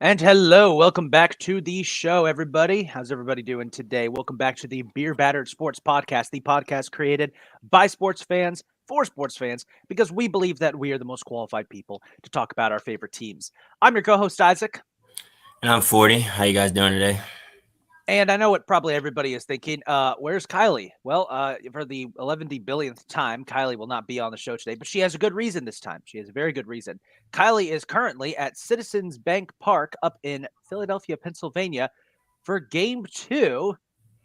And hello, welcome back to the show, everybody. How's everybody doing today? Welcome back to the Beer Battered Sports Podcast, the podcast created by sports fans for sports fans, because we believe that we are the most qualified people to talk about our favorite teams. I'm your co-host, Isaac. And I'm 40. How you guys doing today? And I know what probably everybody is thinking. Where's Kylie? Well, for the 11 billionth time, Kylie will not be on the show today, but she has a good reason this time. She has a very good reason. Kylie is currently at Citizens Bank Park up in Philadelphia, Pennsylvania for Game 2.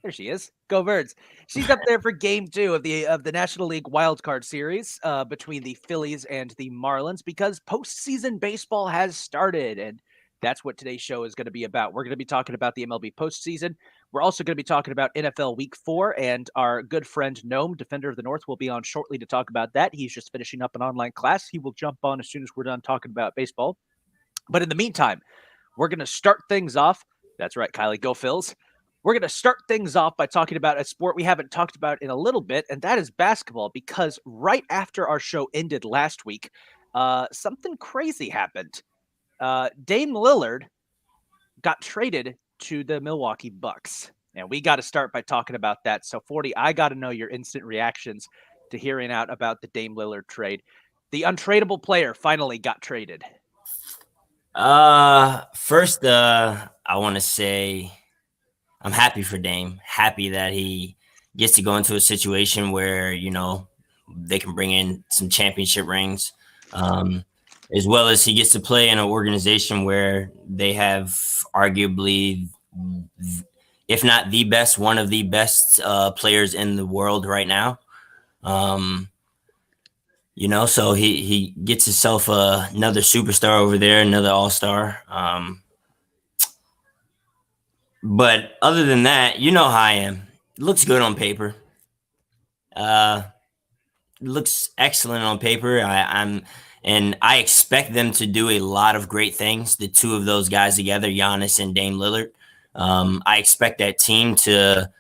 There she is. Go Birds. She's up there for Game 2 of the National League Wildcard Series between the Phillies and the Marlins, because postseason baseball has started, and that's what today's show is going to be about. We're going to be talking about the MLB postseason. We're also going to be talking about NFL Week 4, and our good friend Noam, Defender of the North, will be on shortly to talk about that. He's just finishing up an online class. He will jump on as soon as we're done talking about baseball. But in the meantime, we're going to start things off. That's right, Kylie, go Phils. We're going to start things off by talking about a sport we haven't talked about in a little bit, and that is basketball, because right after our show ended last week, something crazy happened. Dame Lillard got traded to the Milwaukee Bucks, and we got to start by talking about that. So, 40, I got to know your instant reactions to hearing out about the Dame Lillard trade. The untradeable player finally got traded. First, I want to say I'm happy for Dame. Happy that he gets to go into a situation where, they can bring in some championship rings, as well as he gets to play in an organization where they have arguably, if not the best, one of the best players in the world right now. So he gets himself another superstar over there, another all-star. But other than that, you know how I am. It looks good on paper. It looks excellent on paper. I expect them to do a lot of great things. The two of those guys together, Giannis and Dame Lillard. I expect that team to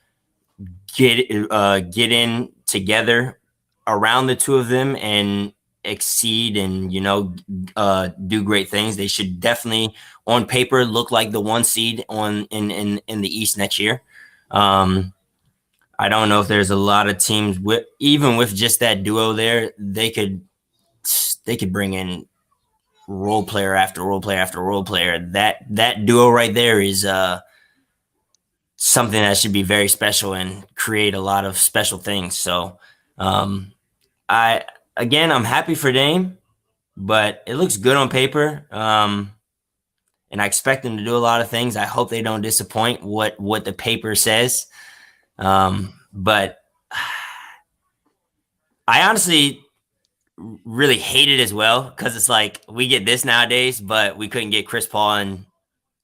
get in together around the two of them and exceed and do great things. They should definitely, on paper, look like the one seed in the East next year. I don't know if there's a lot of teams even with just that duo there, they could bring in role player after role player after role player. That duo right there is something that should be very special and create a lot of special things. So I'm happy for Dame, but it looks good on paper. And I expect them to do a lot of things. I hope they don't disappoint what the paper says. But I honestly really hate it as well, because it's like we get this nowadays, but we couldn't get Chris Paul and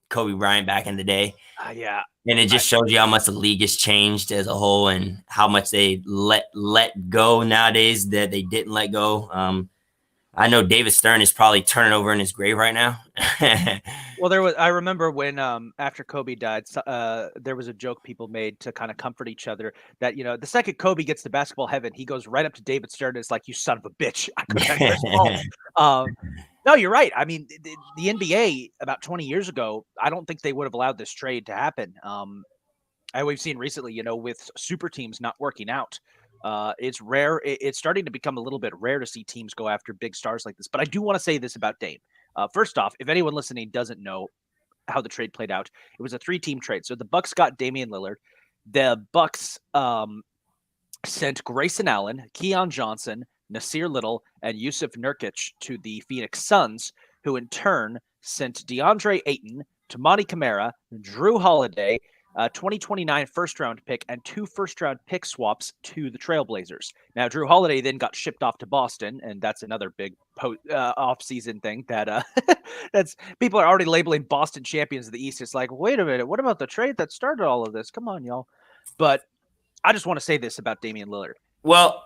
Kobe Bryant back in the day. Yeah. And it just shows you how much the league has changed as a whole and how much they let go nowadays that they didn't let go. I know David Stern is probably turning over in his grave right now. Well, I remember when after Kobe died, there was a joke people made to kind of comfort each other that, the second Kobe gets to basketball heaven, he goes right up to David Stern and is like, "You son of a bitch, I could have had Chris Paul." No, you're right. I mean, the NBA about 20 years ago, I don't think they would have allowed this trade to happen. We've seen recently, with super teams not working out. It's rare. It's starting to become a little bit rare to see teams go after big stars like this. But I do want to say this about Dame. First off, if anyone listening doesn't know how the trade played out, it was a 3-team trade. So the Bucks got Damian Lillard. The Bucks sent Grayson Allen, Keon Johnson, Nasir Little, and Yusuf Nurkic to the Phoenix Suns, who in turn sent DeAndre Ayton, Tamani Camara, Drew Holiday, 2029 first-round pick, and 2 first-round pick swaps to the Trailblazers. Now, Drew Holiday then got shipped off to Boston, and that's another big off-season thing that that's people are already labeling Boston champions of the East. It's like, wait a minute, what about the trade that started all of this? Come on, y'all. But I just want to say this about Damian Lillard. Well,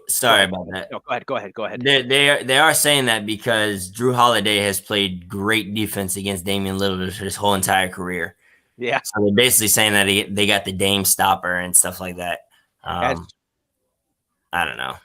sorry about that. No, go ahead. They are saying that because Drew Holiday has played great defense against Damian Lillard his whole entire career. Yeah. So they're basically saying that they got the Dame stopper and stuff like that. I don't know.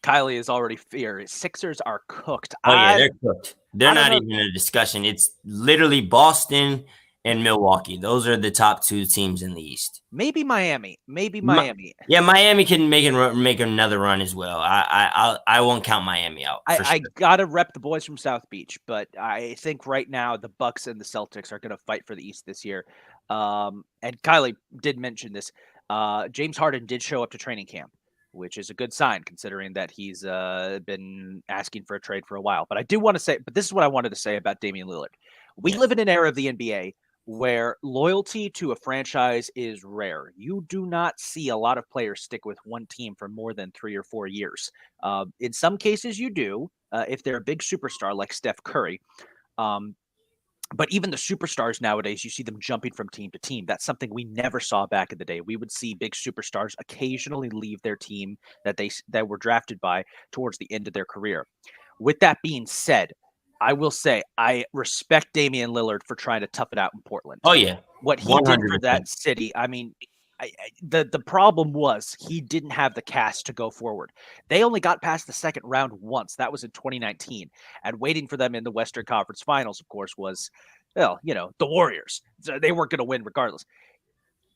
Kylie is already fear. Sixers are cooked. Oh yeah, I they're cooked. They're I don't not know. even a discussion. It's literally Boston and Milwaukee. Those are the top two teams in the East. Maybe Miami. Mi- yeah, Miami can make another run as well. I won't count Miami out for I sure. gotta rep the boys from South Beach, but I think right now the Bucks and the Celtics are gonna fight for the East this year. And Kylie did mention this. James Harden did show up to training camp, which is a good sign considering that he's been asking for a trade for a while. But I do want to say, but this is what I wanted to say about Damian Lillard. We Yeah, live in an era of the NBA where loyalty to a franchise is rare. You do not see a lot of players stick with one team for more than 3 or 4 years. In some cases, you do if they're a big superstar like Steph Curry. Um, but even the superstars nowadays, you see them jumping from team to team. That's something we never saw back in the day. We would see big superstars occasionally leave their team that were drafted by towards the end of their career. With that being said, I will say I respect Damian Lillard for trying to tough it out in Portland. oh yeah, What he did for 100%. that city, I mean, the problem was he didn't have the cast to go forward. They only got past the second round once. That was in 2019, and waiting for them in the Western Conference Finals, of course, was, well, the Warriors. So they weren't going to win regardless.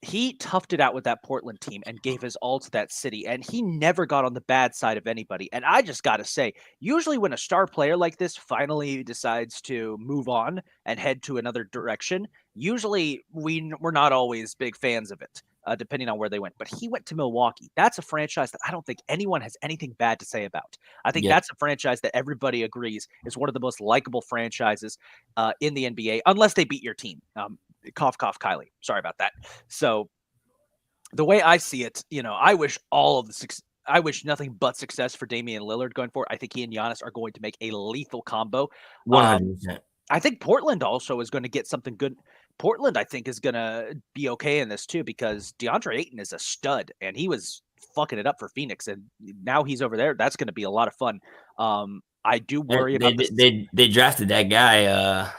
He toughed it out with that Portland team and gave his all to that city, and he never got on the bad side of anybody. And I just got to say, usually when a star player like this finally decides to move on and head to another direction, usually we're not always big fans of it, depending on where they went. But he went to Milwaukee. That's a franchise that I don't think anyone has anything bad to say about. I think Yep. that's a franchise that everybody agrees is one of the most likable franchises in the NBA, unless they beat your team. Cough, cough, Kylie. Sorry about that. So the way I see it, I wish I wish nothing but success for Damian Lillard going forward. I think he and Giannis are going to make a lethal combo. Um, 100%. I think Portland also is going to get something good. Portland, I think, is going to be okay in this too because DeAndre Ayton is a stud, and he was fucking it up for Phoenix, and now he's over there. That's going to be a lot of fun. I do worry They about this. they drafted that guy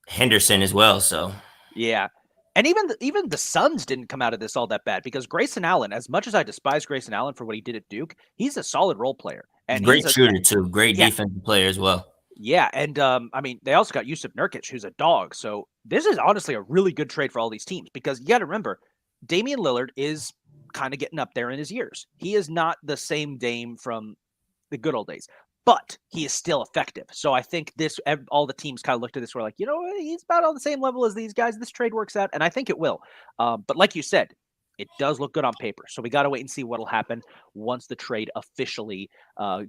Henderson as well. So Yeah. And even the Suns didn't come out of this all that bad because Grayson Allen, as much as I despise Grayson Allen for what he did at Duke, he's a solid role player. And great shooter too. Great yeah, defensive player as well. yeah. And I mean, they also got Yusuf Nurkic, who's a dog. So this is honestly a really good trade for all these teams because you got to remember, Damian Lillard is kind of getting up there in his years. He is not the same Dame from the good old days, but he is still effective. So I think all the teams kind of looked at this, were like, he's about on the same level as these guys. This trade works out, and I think it will. But like you said, it does look good on paper. So we got to wait and see what'll happen once the trade officially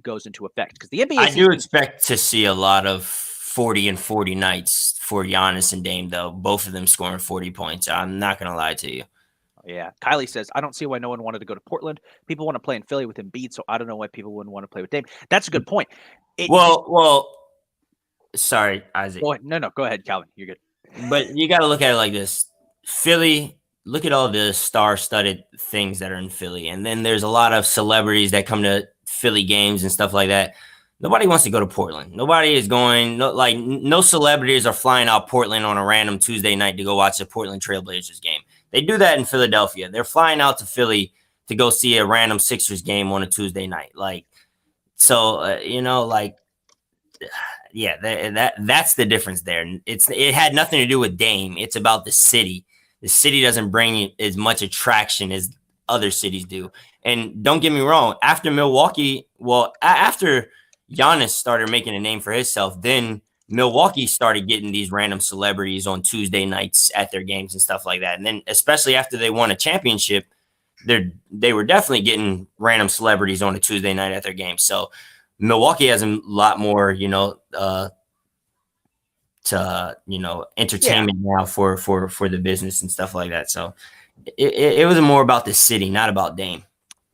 goes into effect. Because the NBA, I do expect to see a lot of 40 and 40 nights for Giannis and Dame, though. Both of them scoring 40 points. I'm not going to lie to you. Yeah. Kylie says, I don't see why no one wanted to go to Portland. People want to play in Philly with Embiid, so I don't know why people wouldn't want to play with Dame. That's a good point. Sorry, Isaac. Go ahead. No, go ahead, Calvin. You're good. But you got to look at it like this. Philly, look at all the star-studded things that are in Philly. And then there's a lot of celebrities that come to Philly games and stuff like that. Nobody wants to go to Portland. Nobody is going, no celebrities are flying out Portland on a random Tuesday night to go watch the Portland Trailblazers game. They do that in Philadelphia. They're flying out to Philly to go see a random Sixers game on a Tuesday night. That's the difference there. It had nothing to do with Dame. It's about the city. The city doesn't bring as much attraction as other cities do. And don't get me wrong, after Giannis started making a name for himself, then Milwaukee started getting these random celebrities on Tuesday nights at their games and stuff like that. And then especially after they won a championship, they were definitely getting random celebrities on a Tuesday night at their games. So Milwaukee has a lot more, entertainment now for the business and stuff like that. So it was more about the city, not about Dame.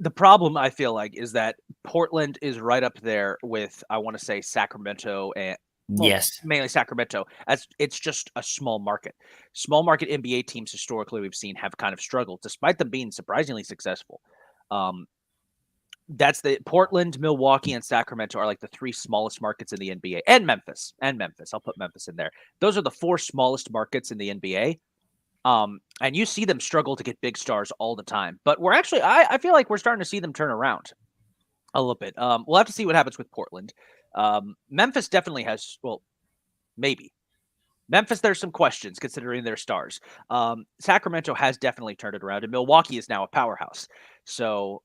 The problem I feel like is that Portland is right up there with, I want to say, Sacramento and yes, mainly Sacramento, as it's just a small market. Small market NBA teams historically we've seen have kind of struggled, despite them being surprisingly successful. That's the Portland, Milwaukee, and Sacramento are like the three smallest markets in the NBA, and Memphis. I'll put Memphis in there. Those are the four smallest markets in the NBA. And you see them struggle to get big stars all the time. But we're actually, I feel like we're starting to see them turn around. A little bit. We'll have to see what happens with Portland. Memphis definitely has, well, maybe. Memphis, there's some questions considering their stars. Sacramento has definitely turned it around, and Milwaukee is now a powerhouse. So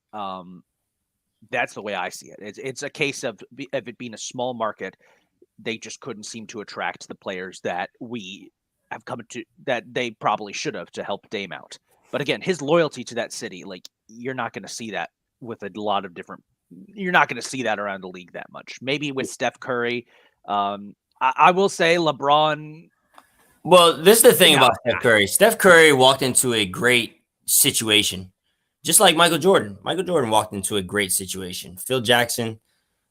that's the way I see it. It's a case of it being a small market. They just couldn't seem to attract the players that we have come to, that they probably should have to help Dame out. But again, his loyalty to that city, like, you're not going to see that with a lot of different. You're not going to see that around the league that much. Maybe with Steph Curry. I will say LeBron. Well, this is the thing about Steph Curry. Steph Curry walked into a great situation, just like Michael Jordan. Michael Jordan walked into a great situation. Phil Jackson,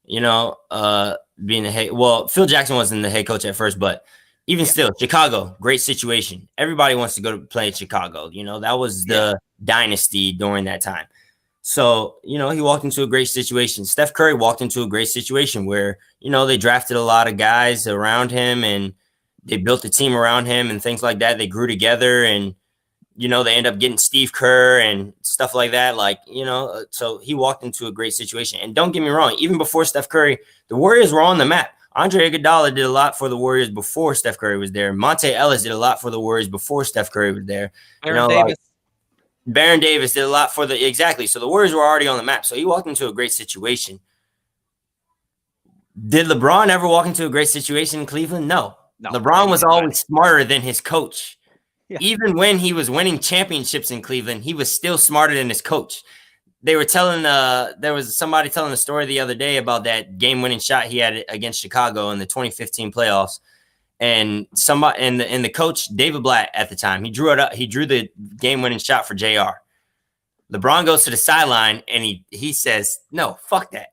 being the head. Well, Phil Jackson wasn't the head coach at first, but even still, Chicago, great situation. Everybody wants to go to play in Chicago. That was the dynasty during that time. So, he walked into a great situation. Steph Curry walked into a great situation where, they drafted a lot of guys around him and they built a team around him and things like that. They grew together and, they end up getting Steve Kerr and stuff like that. So he walked into a great situation. And don't get me wrong, even before Steph Curry, the Warriors were on the map. Andre Iguodala did a lot for the Warriors before Steph Curry was there. Monte Ellis did a lot for the Warriors before Steph Curry was there. Baron Davis did a lot for exactly. So the Warriors were already on the map. So he walked into a great situation. Did LeBron ever walk into a great situation in Cleveland? No. LeBron was always smarter than his coach. Yeah. Even when he was winning championships in Cleveland, he was still smarter than his coach. They were telling there was somebody telling a story the other day about that game-winning shot he had against Chicago in the 2015 playoffs. And the coach, David Blatt at the time, he drew it up. He drew the game-winning shot for JR. LeBron goes to the sideline and he says, "No, fuck that."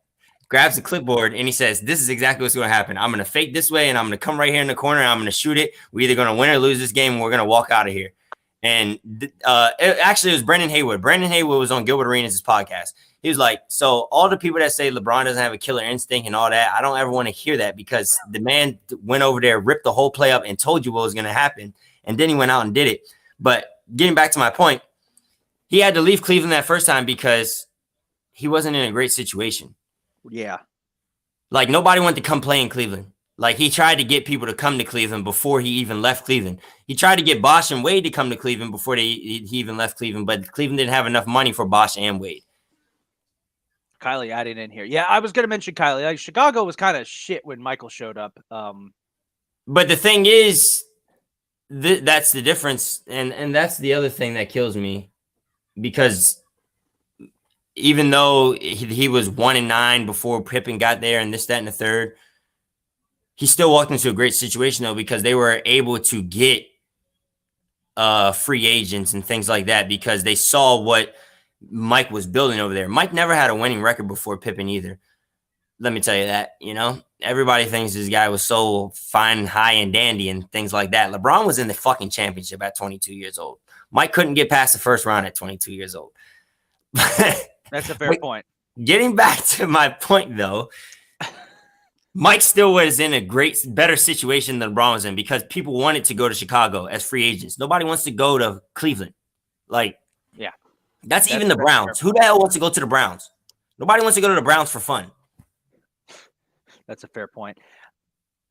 Grabs the clipboard and he says, "This is exactly what's going to happen. I'm going to fake this way and I'm going to come right here in the corner and I'm going to shoot it. We're either going to win or lose this game and we're going to walk out of here." And it was Brendan Haywood. Brendan Haywood was on Gilbert Arenas' podcast. He was like, "So all the people that say LeBron doesn't have a killer instinct and all that, I don't ever want to hear that because the man went over there, ripped the whole play up and told you what was going to happen. And then he went out and did it." But getting back to my point, he had to leave Cleveland that first time because he wasn't in a great situation. Yeah. Like nobody wanted to come play in Cleveland. Like he tried to get people to come to Cleveland before he even left Cleveland. He tried to get Bosh and Wade to come to Cleveland before he even left Cleveland, but Cleveland didn't have enough money for Bosh and Wade. Kylie adding in here. Yeah, I was going to mention Kylie. Like Chicago was kind of shit when Michael showed up. But the thing is, that's the difference. And that's the other thing that kills me because even though he was 1-9 before Pippen got there and this, that, and the third, he still walked into a great situation though, because they were able to get free agents and things like that because they saw what Mike was building over there. Mike never had a winning record before Pippen either. Let me tell you that, everybody thinks this guy was so fine, high and dandy and things like that. LeBron was in the fucking championship at 22 years old. Mike couldn't get past the first round at 22 years old. That's a fair point. Getting back to my point, though, Mike still was in a better situation than LeBron was in because people wanted to go to Chicago as free agents. Nobody wants to go to Cleveland. That's even the Browns. Who the hell wants to go to the Browns? Nobody wants to go to the Browns for fun. That's a fair point.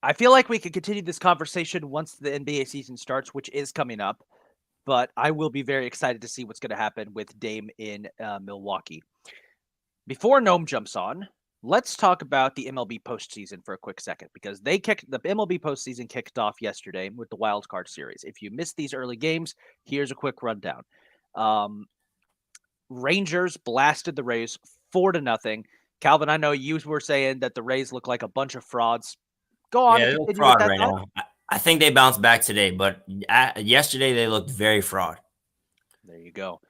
I feel like we could continue this conversation once the NBA season starts, which is coming up. But I will be very excited to see what's going to happen with Dame in Milwaukee. Before Noam jumps on, let's talk about the MLB postseason for a quick second because the MLB postseason kicked off yesterday with the wild card series. If you missed these early games, here's a quick rundown. Rangers blasted the Rays 4-0. Calvin, I know you were saying that the Rays look like a bunch of frauds. Go on. Yeah, they're fraud right now. I think they bounced back today, but yesterday they looked very fraud. There you go.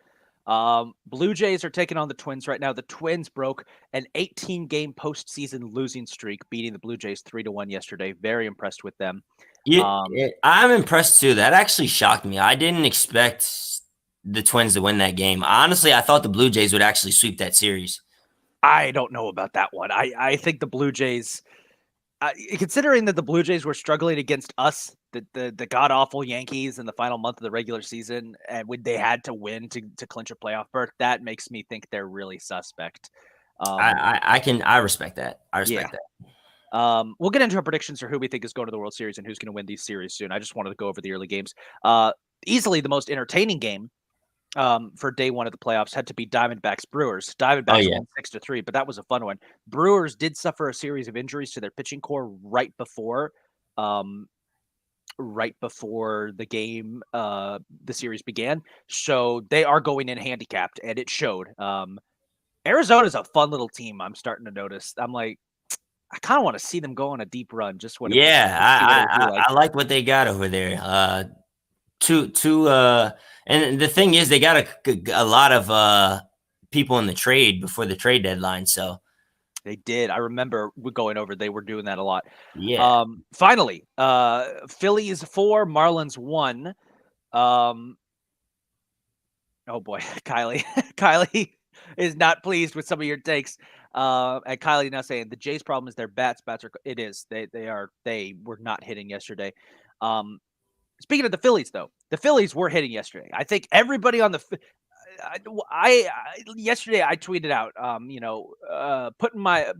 Blue Jays are taking on the Twins right now. The Twins broke an 18-game postseason losing streak, beating the Blue Jays 3-1 yesterday. Very impressed with them. I'm impressed too. That actually shocked me. I didn't expect the Twins to win that game. Honestly, I thought the Blue Jays would actually sweep that series. I don't know about that one. I think the Blue Jays, considering that the Blue Jays were struggling against us, the god-awful Yankees in the final month of the regular season, and when they had to win to clinch a playoff berth, that makes me think they're really suspect. I respect that. I respect that. We'll get into our predictions for who we think is going to the World Series and who's going to win these series soon. I just wanted to go over the early games. Easily the most entertaining game for day one of the playoffs had to be Diamondbacks Brewers. Diamondbacks won 6-3, but that was a fun one. Brewers did suffer a series of injuries to their pitching core right before the game, the series began. So they are going in handicapped, and it showed. Arizona's a fun little team. I'm starting to notice. I'm like, I kind of want to see them go on a deep run. Just what? I like what they got over there. And the thing is, they got a lot of people in the trade before the trade deadline. So they did. I remember going over. They were doing that a lot. Yeah. Finally, Phillies 4, Marlins 1. Oh boy, Kylie is not pleased with some of your takes. And Kylie now saying the Jays' problem is their bats. Bats are. It is. They were not hitting yesterday. Speaking of the Phillies, though, the Phillies were hitting yesterday. I think everybody on the. Yesterday I tweeted out, putting my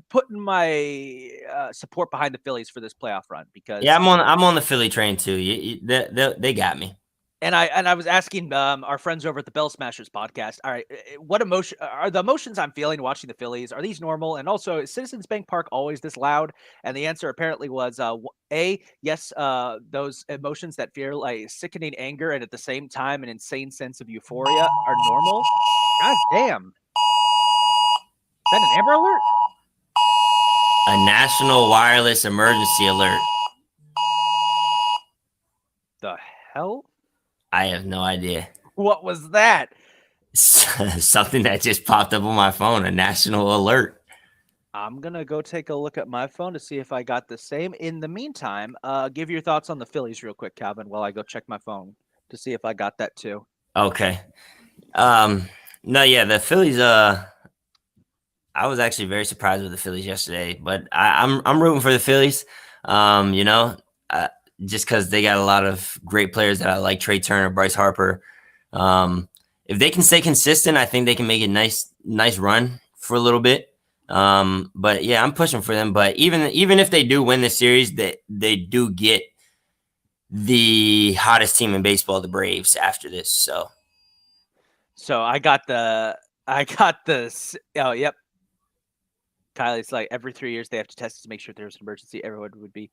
support behind the Phillies for this playoff run because I'm on the Philly train too. They got me. And I was asking our friends over at the Bell Smashers podcast, all right, what emotion are the emotions I'm feeling watching the Phillies? Are these normal? And also, is Citizens Bank Park always this loud? And the answer apparently was yes, those emotions that feel like sickening anger and at the same time an insane sense of euphoria are normal. God damn. Is that an Amber Alert? A national wireless emergency alert. The hell? I have no idea. What was that? Something that just popped up on my phone, a national alert. I'm going to go take a look at my phone to see if I got the same. In the meantime, give your thoughts on the Phillies real quick, Calvin, while I go check my phone to see if I got that too. Okay. The Phillies, I was actually very surprised with the Phillies yesterday, but I'm rooting for the Phillies. Just because they got a lot of great players that I like, Trey Turner, Bryce Harper. If they can stay consistent, I think they can make a nice run for a little bit. But yeah, I'm pushing for them. But even if they do win the series, they do get the hottest team in baseball, the Braves, after this. So I got this. Oh, yep. Kylie's like every 3 years they have to test to make sure there's an emergency. Everyone would be.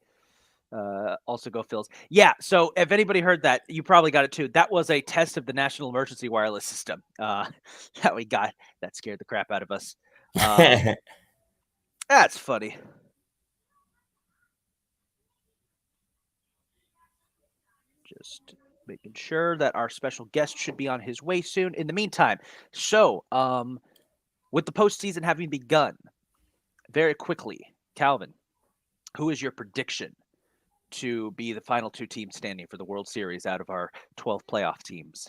Also go Phils. Yeah, so if anybody heard that, you probably got it too. That was a test of the National Emergency Wireless System that we got. That scared the crap out of us. That's funny. Just making sure that our special guest should be on his way soon. In the meantime, so with the postseason having begun, very quickly, Calvin, who is your prediction to be the final two teams standing for the World Series out of our 12 playoff teams?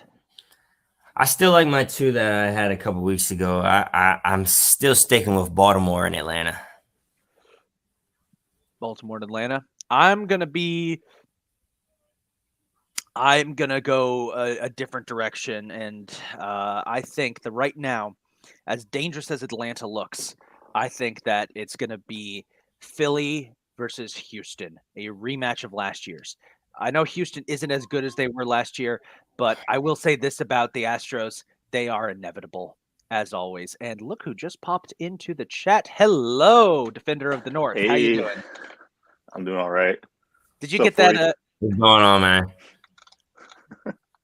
I still like my two that I had a couple weeks ago. I'm still sticking with Baltimore and Atlanta. Baltimore and Atlanta. I'm going to go a different direction. And I think that right now, as dangerous as Atlanta looks, I think that it's going to be Philly versus Houston, a rematch of last year's. I know Houston isn't as good as they were last year, but I will say this about the Astros. They are inevitable, as always. And look who just popped into the chat. Hello, Defender of the North. Hey, how you doing? I'm doing all right. Did you get that? What's going on, man?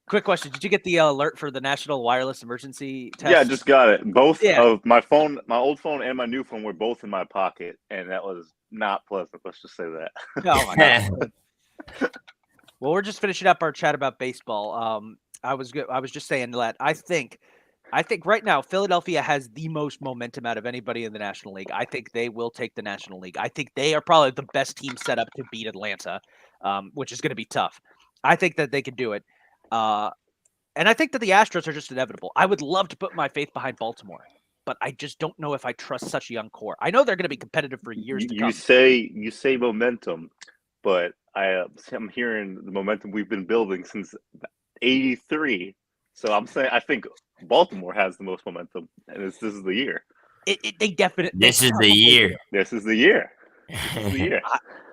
Quick question. Did you get the alert for the National Wireless Emergency test? Yeah, I just got it. Both of my phone, my old phone and my new phone were both in my pocket, and that was not pleasant. Let's just say that. Oh, my God. Well, we're just finishing up our chat about baseball. I was just saying that I think right now Philadelphia has the most momentum out of anybody in the National League. I think they will take the National League. I think they are probably the best team set up to beat Atlanta, which is going to be tough. I think that they can do it. And I think that the Astros are just inevitable. I would love to put my faith behind Baltimore, but I just don't know if I trust such a young core. I know they're going to be competitive for years to come. You say momentum, but I'm hearing the momentum we've been building since '83. So I'm saying I think Baltimore has the most momentum, and this is the year. They definitely. This is the year. This is the year. This is the year.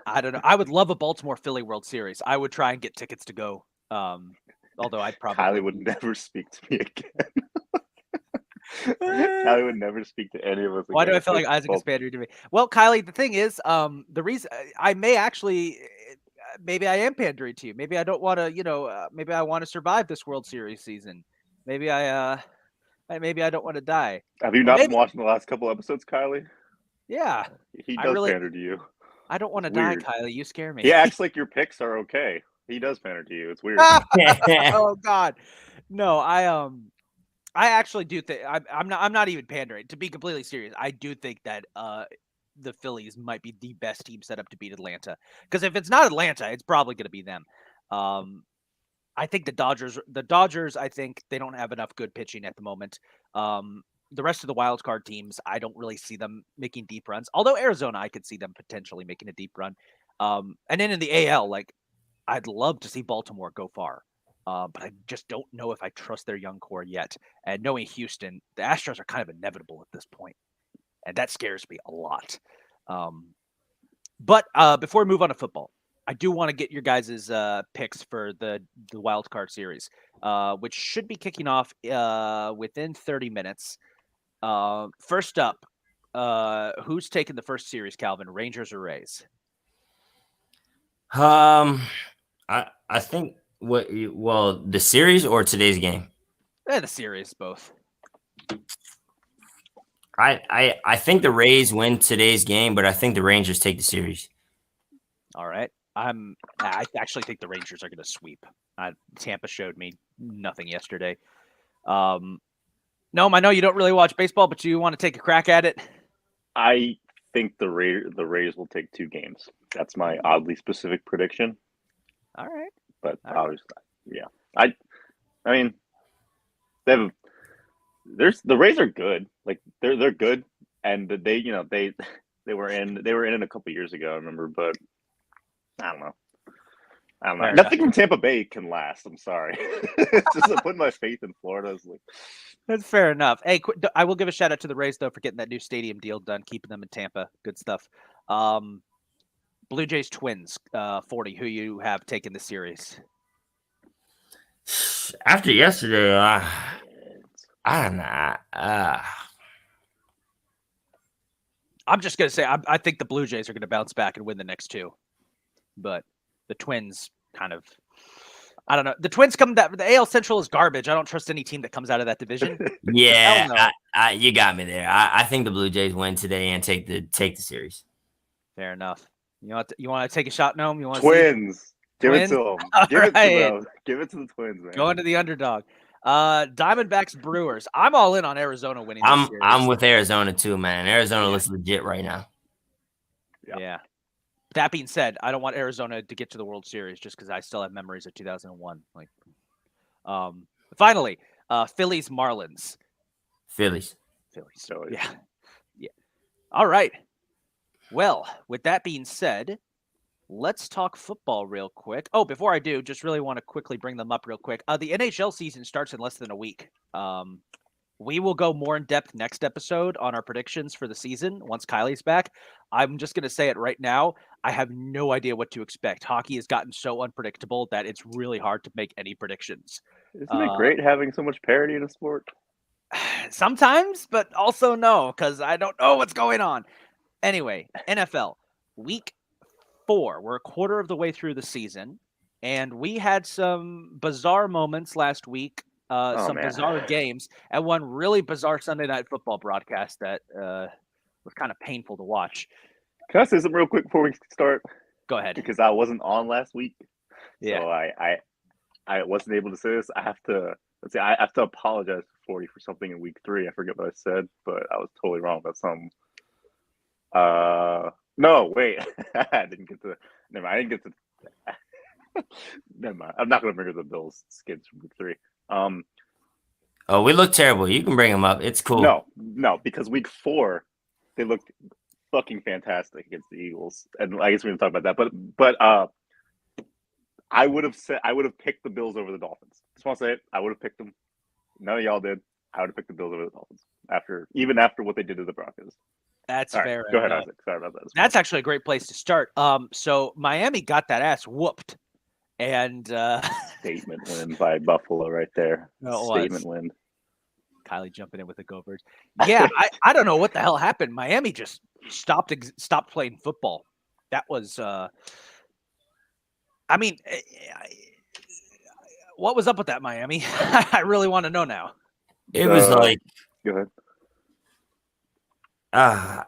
I don't know. I would love a Baltimore Philly World Series. I would try and get tickets to go. Although I'd probably Kylie would never speak to me again. Kylie would never speak to any of us again. Why do I feel like Isaac is pandering to me? Well, Kylie, the thing is, the reason I may actually, maybe I am pandering to you. Maybe I don't want to, maybe I want to survive this World Series season. Maybe maybe I don't want to die. Have you not been watching the last couple episodes, Kylie? Yeah. He does pander to you. I don't want to die, Kylie. You scare me. He acts like your picks are okay. He does pander to you. It's weird. Oh God. No, I actually do think I'm not even pandering. To be completely serious, I do think that the Phillies might be the best team set up to beat Atlanta. Because if it's not Atlanta, it's probably going to be them. I think the Dodgers, I think they don't have enough good pitching at the moment. The rest of the wild card teams, I don't really see them making deep runs. Although Arizona, I could see them potentially making a deep run. And then in the AL, like I'd love to see Baltimore go far. But I just don't know if I trust their young core yet. And knowing Houston, the Astros are kind of inevitable at this point. And that scares me a lot. But before we move on to football, I do want to get your guys' picks for the wild card series, which should be kicking off within 30 minutes. First up, who's taking the first series, Calvin? Rangers or Rays? I think the series or today's game? The series, both. I think the Rays win today's game, but I think the Rangers take the series. All right. I actually think the Rangers are going to sweep. Tampa showed me nothing yesterday. Noam, I know you don't really watch baseball, but do you want to take a crack at it? I think the Rays will take 2 games. That's my oddly specific prediction. All right. But obviously, yeah. I mean, the Rays are good. Like they're good, and they were in it a couple years ago. I remember, but I don't know. Fair Nothing enough. from Tampa Bay can last. I'm sorry. It's just putting my faith in Florida. That's fair enough. Hey, I will give a shout out to the Rays though for getting that new stadium deal done, keeping them in Tampa. Good stuff. Blue Jays Twins, 40. Who you have taken the series? After yesterday, I don't know. I'm just gonna say I think the Blue Jays are gonna bounce back and win the next 2, but the Twins kind of. I don't know. The Twins the AL Central is garbage. I don't trust any team that comes out of that division. Yeah, you got me there. I think the Blue Jays win today and take the series. Fair enough. You want to take a shot, Noam? You want Twins? Give Twins? it to them. Give it to them. Give it to the Twins, man. Going to the underdog. Diamondbacks Brewers. I'm all in on Arizona winning this series. I'm with Arizona too, man. Arizona looks legit right now. Yeah. That being said, I don't want Arizona to get to the World Series just because I still have memories of 2001. Finally, Phillies Marlins. Phillies. Yeah. All right. Well, with that being said, let's talk football real quick. Oh, before I do, just really want to quickly bring them up real quick. The NHL season starts in less than a week. We will go more in depth next episode on our predictions for the season once Kylie's back. I'm just going to say it right now. I have no idea what to expect. Hockey has gotten so unpredictable that it's really hard to make any predictions. Isn't it great having so much parity in a sport? Sometimes, but also no, because I don't know what's going on. Anyway, NFL, week 4. We're a quarter of the way through the season, and we had some bizarre moments last week, bizarre games, and one really bizarre Sunday Night Football broadcast that was kind of painful to watch. Can I say something real quick before we start? Go ahead. Because I wasn't on last week, so I wasn't able to say this. I have to apologize to 40 for something in week 3. I forget what I said, but I was totally wrong about something. No, wait. I didn't get to. Never mind. I didn't get to. Never mind. I'm not going to bring up the Bills skins from week 3. Oh, we look terrible. You can bring them up. It's cool. No, because week 4 they looked fucking fantastic against the Eagles, and I guess we didn't talk about that. But I would have picked the Bills over the Dolphins. Just want to say it. I would have picked them. None of y'all did. I would have picked the Bills over the Dolphins after what they did to the Broncos. That's All right, fair. go ahead, Isaac. Sorry about that. That's actually a great place to start. So Miami got that ass whooped, and statement win by Buffalo right there. No, Statement win. Kylie jumping in with the Go Birds. Yeah, I don't know what the hell happened. Miami just stopped playing football. That was, I mean, what was up with that, Miami? I really want to know now. It was like, go ahead. I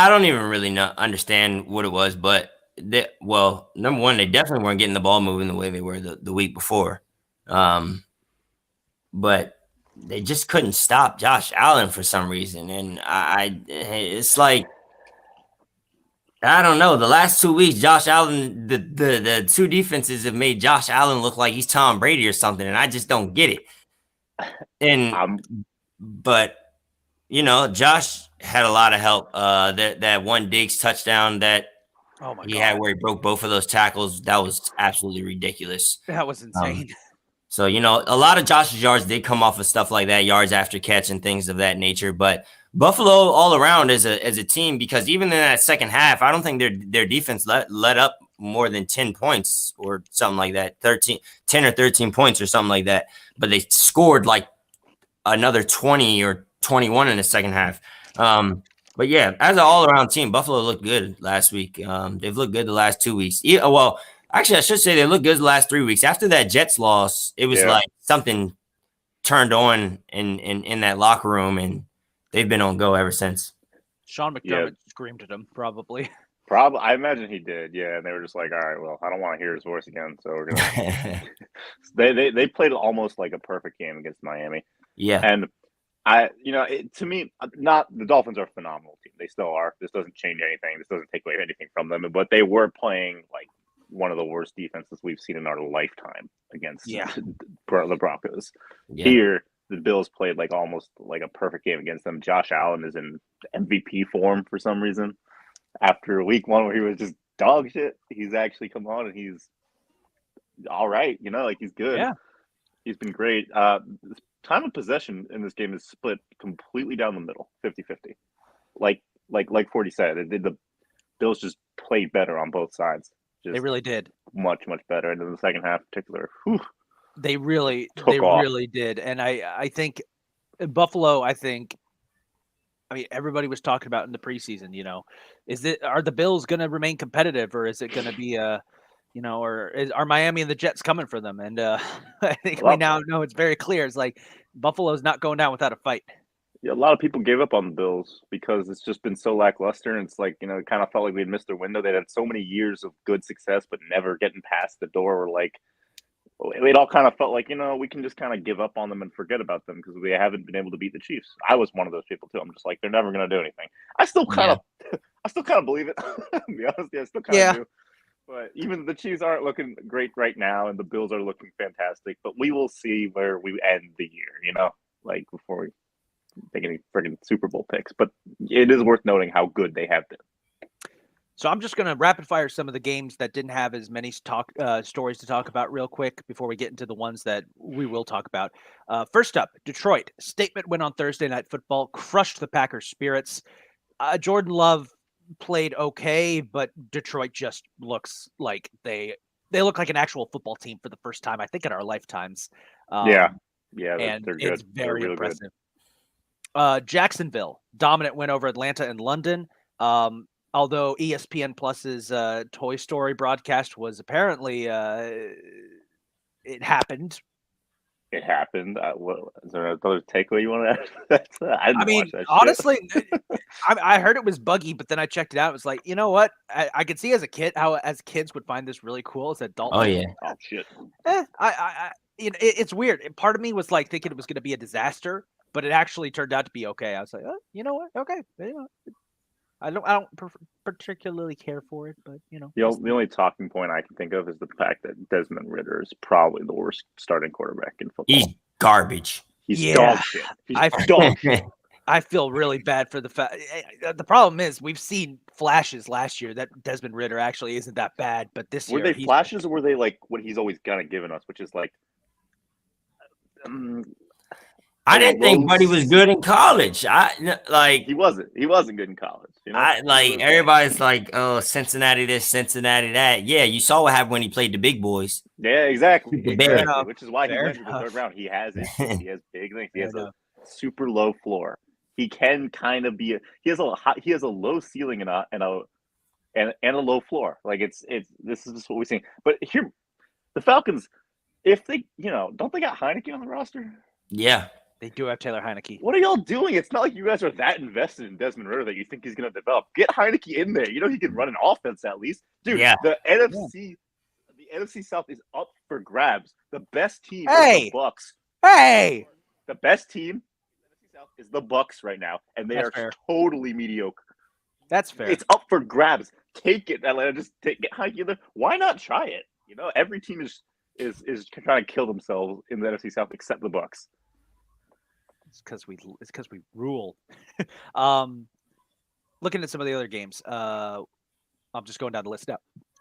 don't even really understand what it was, but number one, they definitely weren't getting the ball moving the way they were the week before. But they just couldn't stop Josh Allen for some reason. And it's like, I don't know. The last 2 weeks, Josh Allen, the two defenses have made Josh Allen look like he's Tom Brady or something. And I just don't get it. But Josh had a lot of help. That one Diggs touchdown that he had where he broke both of those tackles, that was absolutely ridiculous. That was insane. So, a lot of Josh's yards did come off of stuff like that, yards after catch and things of that nature. But Buffalo all around as a team, because even in that second half, I don't think their defense let up more than 10 points or something like that, 10 or 13 points or something like that. But they scored like another 20 or 21 in the second half. But yeah, as an all-around team, Buffalo looked good last week. They've looked good the last 2 weeks. Well, actually, I should say they looked good the last 3 weeks. After that Jets loss, it was like something turned on in that locker room, and they've been on go ever since. Sean McDermott screamed at him, probably. I imagine he did, yeah. And they were just like, all right, well, I don't want to hear his voice again, so we're gonna. they played almost like a perfect game against Miami. Yeah, and to me, not the Dolphins are a phenomenal team. They still are. This doesn't change anything. This doesn't take away anything from them. But they were playing like one of the worst defenses we've seen in our lifetime against the Broncos. Yeah. Here, the Bills played like almost like a perfect game against them. Josh Allen is in MVP form for some reason. After week one where he was just dog shit, he's actually come on and he's all right. Like he's good. Yeah. He's been great. Time of possession in this game is split completely down the middle, 50-50. Like 40 said, the Bills just played better on both sides. They really did. Much, much better. And in the second half in particular, they really did. And I think in Buffalo, everybody was talking about in the preseason, are the Bills going to remain competitive, or is it going to be are Miami and the Jets coming for them? And I think we now know it's very clear. It's like Buffalo's not going down without a fight. Yeah, a lot of people gave up on the Bills because it's just been so lackluster. And it's like, it kind of felt like we had missed their window. They'd had so many years of good success, but never getting past the door. Or like, it all kind of felt like, we can just kind of give up on them and forget about them because we haven't been able to beat the Chiefs. I was one of those people too. I'm just like, they're never going to do anything. I still kind of believe it. To be honest, I still kind of do. But even the Chiefs aren't looking great right now, and the Bills are looking fantastic. But we will see where we end the year, like before we take any friggin' Super Bowl picks. But it is worth noting how good they have been. So I'm just going to rapid fire some of the games that didn't have as many stories to talk about real quick before we get into the ones that we will talk about. First up, Detroit. Statement win on Thursday Night Football. Crushed the Packers' spirits. Jordan Love played okay, but Detroit just looks like they look like an actual football team for the first time, I think, in our lifetimes. And they're good. It's very impressive. Good. Jacksonville, dominant win over Atlanta and London. Although ESPN Plus's Toy Story broadcast was apparently it happened. It happened. Is there another takeaway you want to add? I mean, honestly, I heard it was buggy, but then I checked it out. It was like, you know what? I could see as a kid how as kids would find this really cool. As adults, oh yeah, oh shit. It's weird. Part of me was like thinking it was going to be a disaster, but it actually turned out to be okay. I was like, oh, you know what? Okay, I don't particularly care for it, but the only talking point I can think of is the fact that Desmond Ridder is probably the worst starting quarterback in football. He's garbage. He's dog shit. He's dog shit. I feel really bad for the fact. The problem is we've seen flashes last year that Desmond Ridder actually isn't that bad, but this year were they flashes or were they like what he's always kind of given us, which is like I didn't think Buddy was good in college. He wasn't good in college. You know, Everybody's like, oh, Cincinnati this, Cincinnati that. Yeah, you saw what happened when he played the big boys. Yeah, exactly. Fair Which is why he went to the third round. He has issues. He has big things. He has a super low floor. He can kind of be. He has a low ceiling and a low floor. Like this is what we're seeing. But here, the Falcons, if they, don't they got Heineke on the roster? Yeah. They do have Taylor Heineke. What are y'all doing? It's not like you guys are that invested in Desmond Ridder that you think he's going to develop. Get Heineke in there. He can run an offense at least. Dude, the NFC South is up for grabs. The best team is the Bucks. Hey! The best team in the NFC South is the Bucks right now, and they are totally mediocre. That's fair. It's up for grabs. Take it, Atlanta. Get Heineke in there. Why not try it? Every team is trying to kill themselves in the NFC South except the Bucks. It's because we rule. Looking at some of the other games, I'm just going down the list now.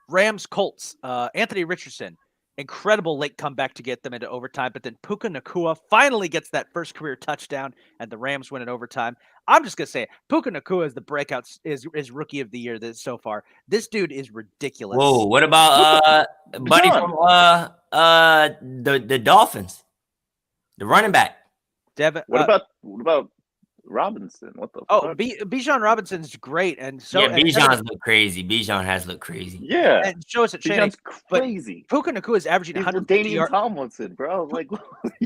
Rams Colts. Anthony Richardson, incredible late comeback to get them into overtime, but then Puka Nacua finally gets that first career touchdown, and the Rams win in overtime. I'm just gonna say it. Puka Nacua is the breakout is rookie of the year so far. This dude is ridiculous. Whoa, what about buddy from the Dolphins, the running back? What about Robinson? What the fuck? Bijan Robinson's great, and so Bijan's look crazy. Bijan has looked crazy. Yeah, and show us a Bijan's crazy. Puka Nacua is averaging 150 yards. Tomlinson, bro. Like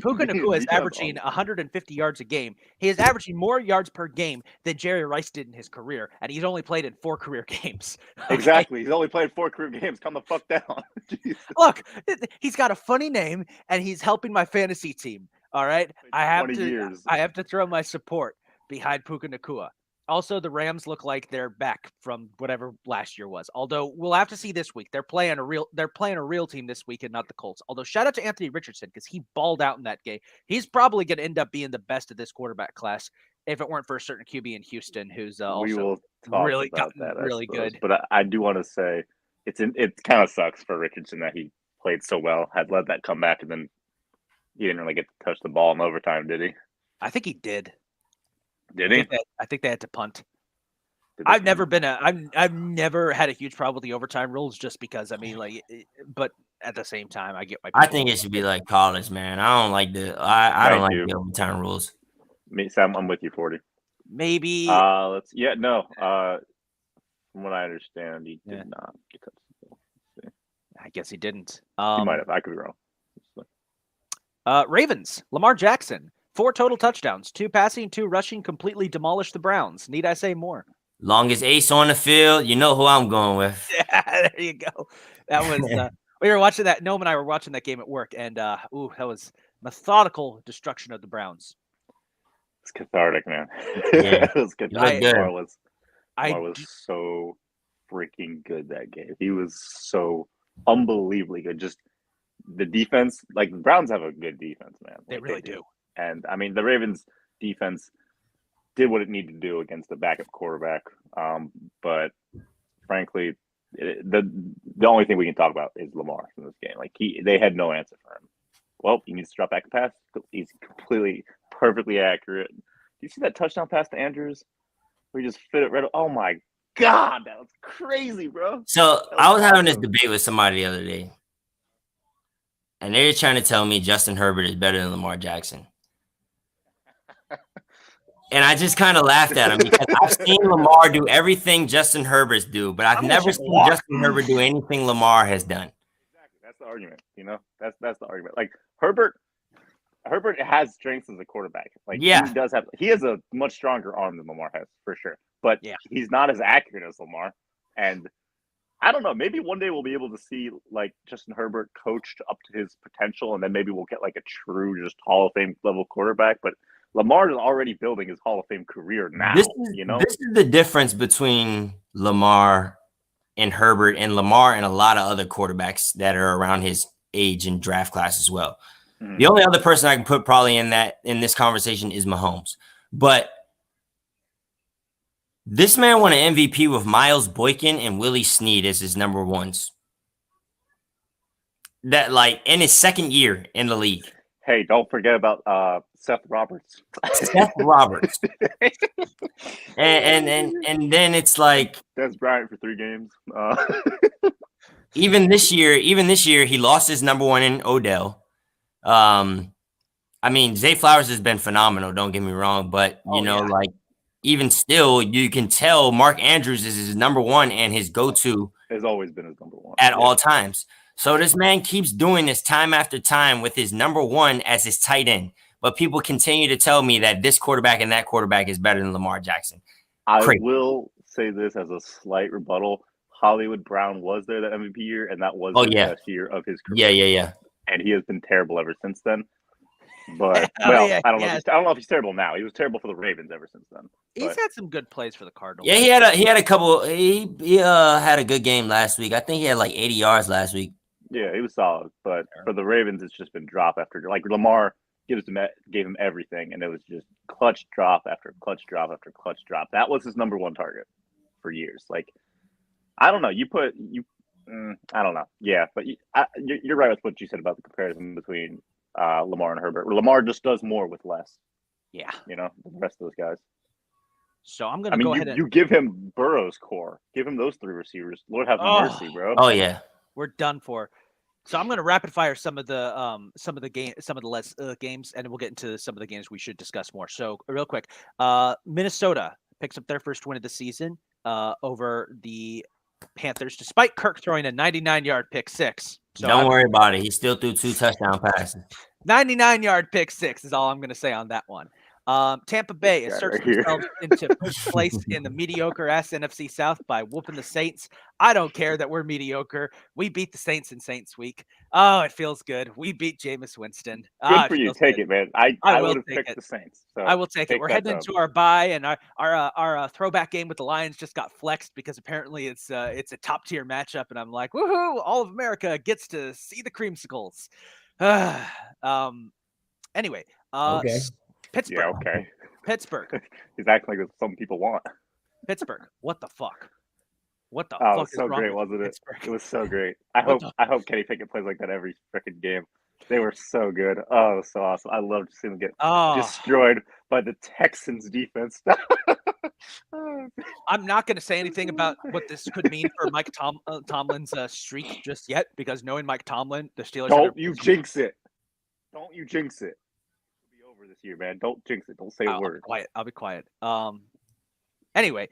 Puka Nacua is averaging 150 yards a game. He is averaging more yards per game than Jerry Rice did in his career, and he's only played in 4 career games. Okay? Exactly, he's only played 4 career games. Come the fuck down. Look, he's got a funny name, and he's helping my fantasy team. All right, I have to throw my support behind Puka Nacua. Also, the Rams look like they're back from whatever last year was. Although we'll have to see this week. They're playing a real team this week and not the Colts. Although shout out to Anthony Richardson because he balled out in that game. He's probably going to end up being the best of this quarterback class if it weren't for a certain QB in Houston who's also really good. But I do want to say it kind of sucks for Richardson that he played so well, had let that come back, and then he didn't really get to touch the ball in overtime, did he? I think he did. Did he? I think they had to punt. I've never had a huge problem with the overtime rules just because but at the same time I get my. I think it should be like college, man. I don't like the overtime rules. Sam, I'm with you, 40. Maybe. From what I understand, he did not get touched the ball. I guess he didn't. He might have. I could be wrong. Ravens, Lamar Jackson, 4 total touchdowns, 2 passing, 2 rushing, completely demolished the Browns. Need I say more? Longest ace on the field. You know who I'm going with. Yeah, there you go. That was we were watching that. Noam and I were watching that game at work, and that was methodical destruction of the Browns. It's cathartic, man. Yeah. It was cathartic. Lamar was so freaking good that game. He was so unbelievably good. Just the defense, like the Browns have a good defense, man. They really do. And I mean, the Ravens defense did what it needed to do against the backup quarterback. But frankly, the only thing we can talk about is Lamar in this game. Like they had no answer for him. Well, he needs to drop back a pass. He's completely, perfectly accurate. Do you see that touchdown pass to Andrews? Where he just fit it right. Oh my God, that was crazy, bro. So I was having this debate with somebody the other day. And they're trying to tell me Justin Herbert is better than Lamar Jackson. And I just kind of laughed at him because I've seen Lamar do everything Justin Herbert's do, but I've never seen Justin Herbert do anything Lamar has done. Exactly. That's the argument. That's the argument. Like Herbert has strengths as a quarterback. Like he has a much stronger arm than Lamar has for sure. But he's not as accurate as Lamar. And I don't know. Maybe one day we'll be able to see like Justin Herbert coached up to his potential, and then maybe we'll get like a true just Hall of Fame level quarterback. But Lamar is already building his Hall of Fame career now. This is the difference between Lamar and Herbert, and Lamar and a lot of other quarterbacks that are around his age and draft class as well. Mm-hmm. The only other person I can put probably in this conversation is Mahomes, but this man won an MVP with Miles Boykin and Willie Snead as his number ones. That like in his second year in the league. Hey, don't forget about Seth Roberts. Seth Roberts. And then it's like Des Bryant for 3 games. even this year, he lost his number one in Odell. I mean, Zay Flowers has been phenomenal. Don't get me wrong, but like even still, you can tell Mark Andrews is his number one and his go-to. Has always been his number one at all times. So this man keeps doing this time after time with his number one as his tight end. But people continue to tell me that this quarterback and that quarterback is better than Lamar Jackson. I will say this as a slight rebuttal. Hollywood Brown was there that MVP year, and that was the best year of his career. Yeah. And he has been terrible ever since then. But I don't know if he's terrible now. He was terrible for the Ravens ever since then. He's had some good plays for the Cardinals. Yeah, he had a couple. He had a good game last week. I think he had like 80 yards last week. Yeah, he was solid. But for the Ravens, it's just been drop after like Lamar gave him everything, and it was just clutch drop after clutch drop after clutch drop. That was his number one target for years. Like, I don't know. I don't know. Yeah, but you're right with what you said about the comparison between Lamar and Herbert. Lamar just does more with less. Yeah. Than the rest of those guys. So I'm going to go ahead and... You give him Burrow's core. Give him those 3 receivers. Lord have mercy, bro. Oh, yeah. We're done for. So I'm going to rapid fire some of the less games, and we'll get into some of the games we should discuss more. So real quick, Minnesota picks up their first win of the season over the Panthers, despite Kirk throwing a 99-yard pick six. So don't worry about it. He still threw 2 touchdown passes. 99-yard pick six is all I'm going to say on that one. Tampa Bay asserts themselves into first place in the mediocre-ass NFC South by whooping the Saints. I don't care that we're mediocre. We beat the Saints in Saints Week. Oh, it feels good. We beat Jameis Winston. Good for you. Take it, man. I would have picked the Saints. So I will take it. We're heading into our bye, and our throwback game with the Lions just got flexed because apparently it's a top-tier matchup, and I'm like, woohoo! All of America gets to see the creamsicles. Anyway, okay. Pittsburgh. Yeah, okay. Pittsburgh. He's acting like some people want. Pittsburgh. What the fuck? What the fuck? It was so great, wasn't it? Pittsburgh? It was so great. I hope Kenny Pickett plays like that every freaking game. They were so good. Oh, it was so awesome. I loved seeing them get destroyed by the Texans defense. I'm not going to say anything about what this could mean for Mike Tomlin's streak just yet, because knowing Mike Tomlin, the Steelers. Don't you jinx it. Don't you jinx it. This year, man. Don't jinx it. Don't say a word. I'll be quiet. Anyway,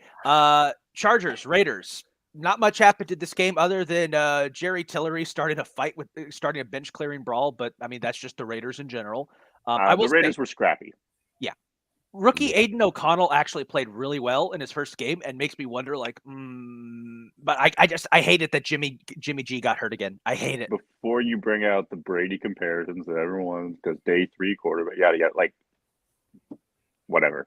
Chargers, Raiders. Not much happened in this game other than Jerry Tillery starting a bench clearing brawl, but I mean that's just the Raiders in general. The Raiders were scrappy. Yeah. Rookie Aiden O'Connell actually played really well in his first game and makes me wonder, like, but I hate it that Jimmy G got hurt again. I hate it. Before you bring out the Brady comparisons that everyone, because day 3 quarterback, yada yada, like, whatever.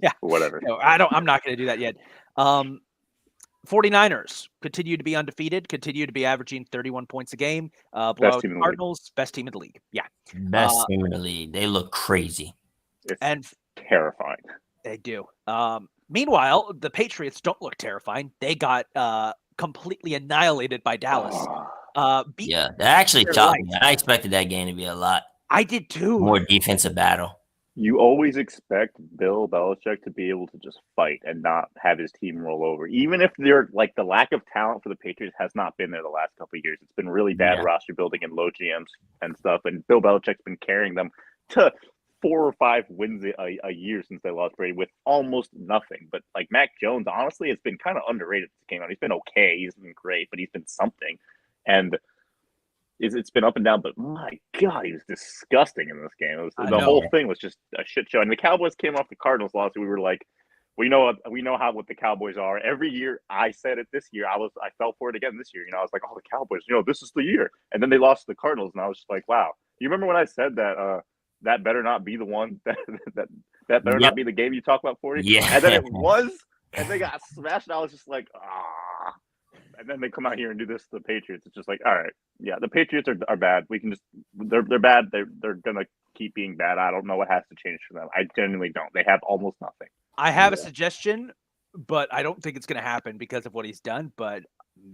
Yeah. Whatever. No, I'm not going to do that yet. 49ers continue to be undefeated, continue to be averaging 31 points a game. Best team in the Cardinals, best team in the league. Yeah. Best team in the league. They look crazy. It's terrifying. They do. Meanwhile, the Patriots don't look terrifying. They got completely annihilated by Dallas. Yeah, that actually shocked me. I expected that game to be a lot. I did too. More defensive battle. You always expect Bill Belichick to be able to just fight and not have his team roll over. Even if they're like the lack of talent for the Patriots has not been there the last couple of years. It's been really bad roster building and low GMs and stuff. And Bill Belichick's been carrying them to 4 or 5 wins a year since they lost Brady with almost nothing. But like Mac Jones, honestly, has been kind of underrated this game. He's been okay. He's been great, but he's been something. And it's been up and down, but my God, he was disgusting in this game. The whole thing was just a shit show. And the Cowboys came off the Cardinals loss. We were like, we know what the Cowboys are. Every year I said it this year. I fell for it again this year. I was like, oh, the Cowboys, this is the year. And then they lost to the Cardinals, and I was just like, wow. You remember when I said that that better not be the one that better not be the game you talk about 40? Yeah. And then it was, and they got smashed. And I was just like, ah. And then they come out here and do this to the Patriots. It's just like, all right, yeah, the Patriots are bad. We can just they're bad. They're gonna keep being bad. I don't know what has to change for them. I genuinely don't. They have almost nothing. I have a suggestion, but I don't think it's gonna happen because of what he's done. But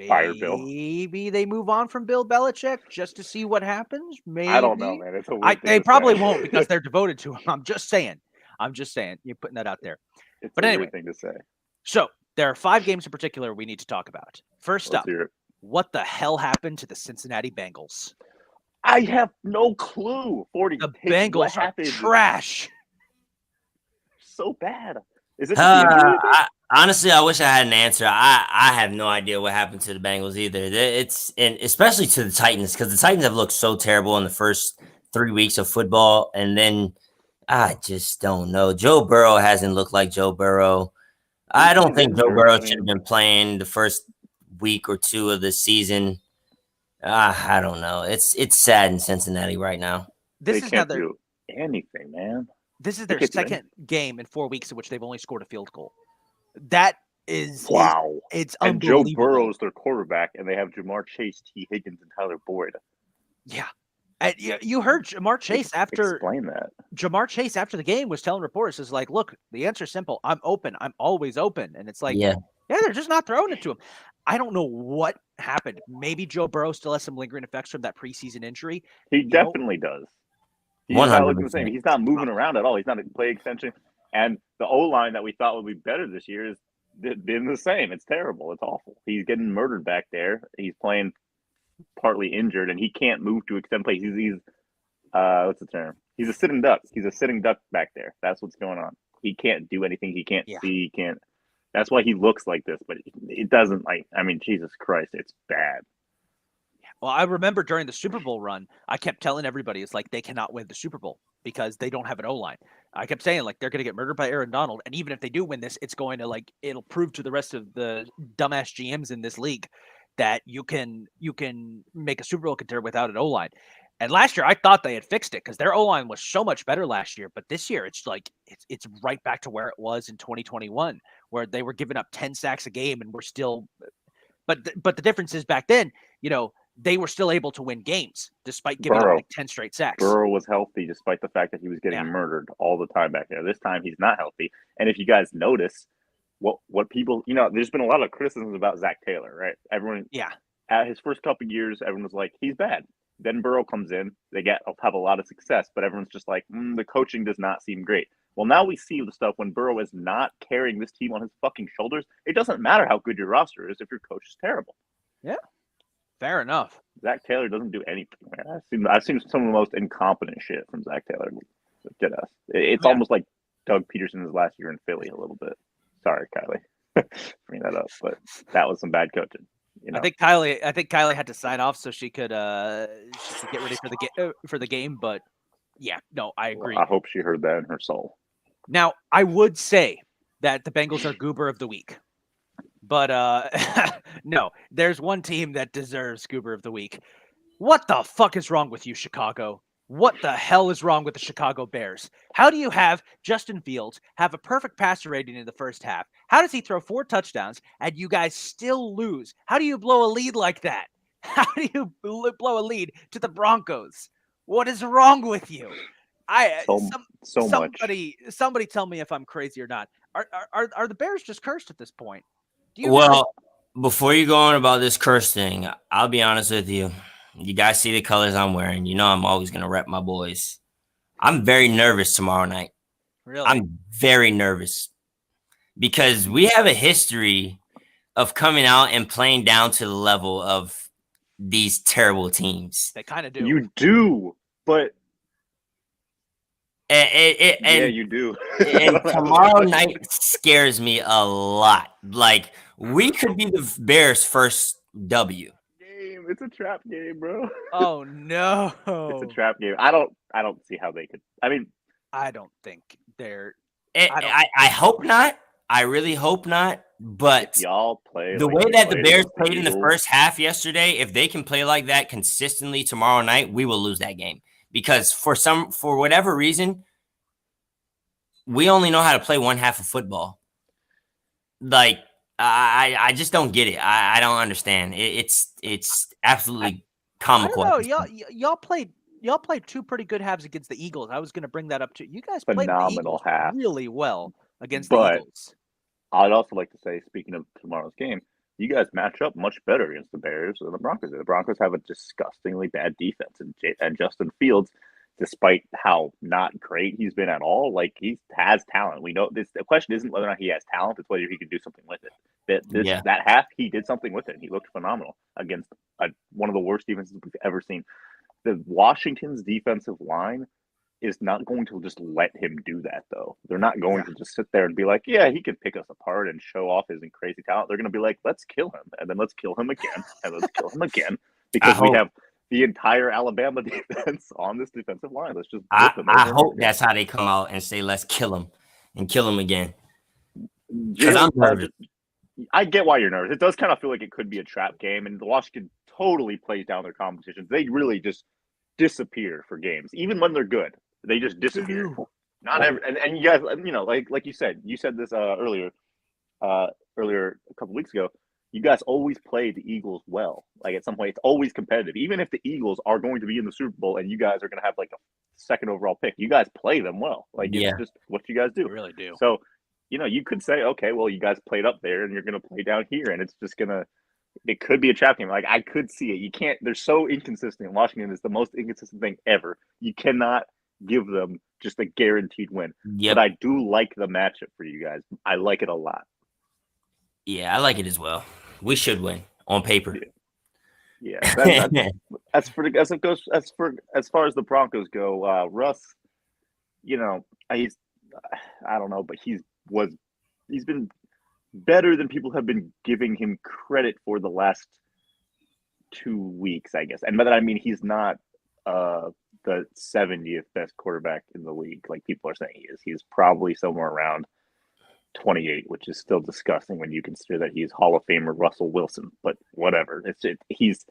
Fire Bill. Maybe they move on from Bill Belichick just to see what happens. Maybe. I don't know, man. It's a weird thing they to probably say. won't because they're devoted to him. I'm just saying. You're putting that out there. It's But a anyway, weird thing to say. so there are 5 games in particular we need to talk about. First Let's up, hear it. what the hell happened to the Cincinnati Bengals? I have no clue. 40. The What Bengals are happened? trash. So bad. Is it the injury? you think? Honestly, I wish I had an answer. I have no idea what happened to the Bengals either. It's and especially to the Titans because the Titans have looked so terrible in the first 3 weeks of football, and then I just don't know. Joe Burrow hasn't looked like Joe Burrow. I don't think Joe Burrow should have been playing the first week or 2 of the season. I don't know. It's sad in Cincinnati right now. They can't do anything, man. This is their second game in 4 weeks in which they've only scored a field goal. That is wow. It's and unbelievable. Joe Burrow's their quarterback, and they have Jamar Chase, T. Higgins, and Tyler Boyd. Yeah. And you heard Jamar Chase Explain that. Jamar Chase after the game was telling reporters, is like, look, the answer's simple. I'm open. I'm always open. And it's like, yeah, they're just not throwing it to him. I don't know what happened. Maybe Joe Burrow still has some lingering effects from that preseason injury. He definitely does. He's not looking the same. He's not moving around at all. He's not a play extension. And the O-line that we thought would be better this year has been the same. It's terrible. It's awful. He's getting murdered back there. He's playing partly injured, and he can't move to extend play. He's what's the term? He's a sitting duck. He's a sitting duck back there. That's what's going on. He can't do anything. He can't see. He can't. That's why he looks like this. But it doesn't. Jesus Christ, it's bad. Well, I remember during the Super Bowl run, I kept telling everybody, it's like they cannot win the Super Bowl because they don't have an O-line. I kept saying, like, they're going to get murdered by Aaron Donald. And even if they do win this, it's going to, it'll prove to the rest of the dumbass GMs in this league that you can make a Super Bowl contender without an O-line. And last year, I thought they had fixed it because their O-line was so much better last year. But this year, it's like it's right back to where it was in 2021, where they were giving up 10 sacks a game and we're still. But the difference is back then, they were still able to win games despite giving up 10 straight sacks. Burrow was healthy despite the fact that he was getting murdered all the time back there. This time he's not healthy. And if you guys notice, what people, there's been a lot of criticisms about Zach Taylor, right? Everyone, at his first couple of years, everyone was like, he's bad. Then Burrow comes in, they have a lot of success, but everyone's just like, the coaching does not seem great. Well, now we see the stuff when Burrow is not carrying this team on his fucking shoulders. It doesn't matter how good your roster is if your coach is terrible. Yeah. Fair enough. Zach Taylor doesn't do anything, man. I've seen some of the most incompetent shit from Zach Taylor. It's almost like Doug Peterson's last year in Philly a little bit. Sorry, Kylie. Bring that up, but that was some bad coaching. I think Kylie had to sign off so she could get ready for the game. But yeah, no, I agree. Well, I hope she heard that in her soul. Now, I would say that the Bengals are goober of the week. But no, there's one team that deserves Goober of the Week. What the fuck is wrong with you, Chicago? What the hell is wrong with the Chicago Bears? How do you have Justin Fields have a perfect passer rating in the first half? How does he throw 4 touchdowns and you guys still lose? How do you blow a lead like that? How do you blow a lead to the Broncos? What is wrong with you? Somebody tell me if I'm crazy or not. Are the Bears just cursed at this point? Before you go on about this curse thing, I'll be honest with you. You guys see the colors I'm wearing. I'm always going to rep my boys. I'm very nervous tomorrow night. Really? I'm very nervous because we have a history of coming out and playing down to the level of these terrible teams. They kind of do. You do, but... yeah, you do. And tomorrow night scares me a lot. Like, we could be the Bears' first W. It's a trap game, bro. Oh no. It's a trap game. I don't see how they could. I don't think they're. I hope not. I really hope not. But y'all play the way that the Bears played in the first half yesterday, if they can play like that consistently tomorrow night, we will lose that game. Because for whatever reason, we only know how to play one half of football. Like, I just don't get it. I don't understand. It's absolutely comical. I don't know. Y'all played 2 pretty good halves against the Eagles. I was going to bring that up too. You guys played the Eagles really well against the Eagles. I'd also like to say, speaking of tomorrow's game, you guys match up much better against the Bears than the Broncos. The Broncos have a disgustingly bad defense, and Justin Fields, despite how not great he's been at all, like he has talent. We know this. The question isn't whether or not he has talent; it's whether he can do something with it. That half, he did something with it. He looked phenomenal against one of the worst defenses we've ever seen. The Washington's defensive line is not going to just let him do that, though. They're not going to just sit there and be like, yeah, he can pick us apart and show off his crazy talent. They're going to be like, let's kill him, and then let's kill him again, and let's kill him again, because we have the entire Alabama defense on this defensive line. Let's just I hope that's how they come out and say, let's kill him and kill him again. Because I'm nervous. I get why you're nervous. It does kind of feel like it could be a trap game, and Washington totally plays down their competition. They really just disappear for games, even when they're good. They just disappear. Not every, and you guys, like you said this earlier a couple weeks ago. You guys always play the Eagles well. Like at some point, it's always competitive. Even if the Eagles are going to be in the Super Bowl and you guys are going to have like a second overall pick, you guys play them well. Like it's just what you guys do. You really do. So, you could say, okay, well, you guys played up there and you're going to play down here, and it's just it could be a trap game. Like I could see it. You can't. They're so inconsistent. Washington is the most inconsistent thing ever. You cannot give them just a guaranteed win. But I do like the matchup for you guys. I like it a lot. Yeah, I like it as well. We should win on paper. Yeah. As far as the Broncos go, Russ, I don't know, but he's been better than people have been giving him credit for the last 2 weeks, I guess. And by that I mean he's not the 70th best quarterback in the league, like people are saying he is. He's probably somewhere around 28, which is still disgusting when you consider that he's Hall of Famer Russell Wilson. But whatever, he's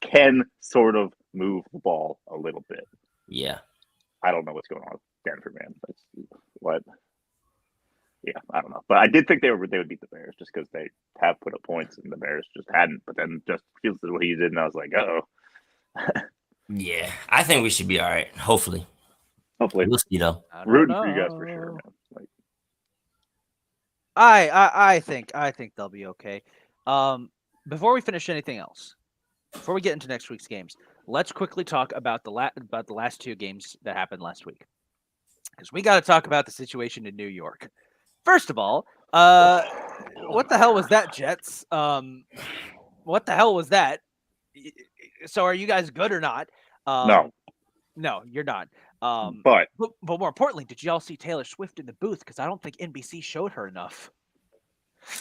can sort of move the ball a little bit. Yeah, I don't know what's going on with Denver, man. Yeah, I don't know, but I did think they would beat the Bears just because they have put up points and the Bears just hadn't. But then just Fields did what he did, and I was like, oh. Yeah, I think we should be all right. Hopefully, we'll see though. Rooting for you guys for sure, man. Like, I think they'll be okay. Before we finish anything else, before we get into next week's games, let's quickly talk about the last 2 games that happened last week, because we got to talk about the situation in New York. First of all, what the hell was that, Jets? What the hell was that? So are you guys good or not? No, you're not. But more importantly, did y'all see Taylor Swift in the booth? Because I don't think NBC showed her enough.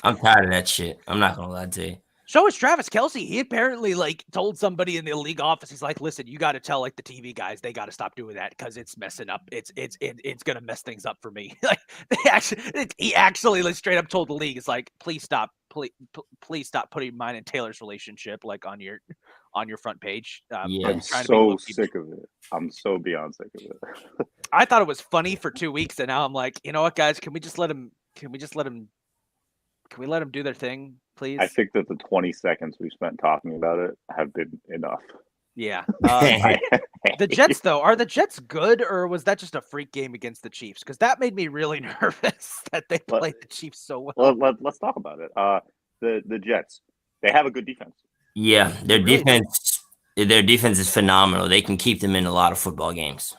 I'm tired of that shit. I'm not gonna lie to you. So is Travis Kelce. He apparently told somebody in the league office. He's like, "Listen, you got to tell the TV guys they got to stop doing that because it's messing up. It's gonna mess things up for me." He actually straight up told the league, "It's like, please stop putting mine and Taylor's relationship on your front page." I'm so sick of it. I'm so beyond sick of it. I thought it was funny for 2 weeks, and now I'm like, you know what, guys? Can we let them do their thing, please? I think that the 20 seconds we spent talking about it have been enough. Yeah. The Jets, though, are the Jets good, or was that just a freak game against the Chiefs? Because that made me really nervous that they played the Chiefs so well. Let's talk about it. The Jets, they have a good defense. Yeah, their defense is phenomenal. They can keep them in a lot of football games.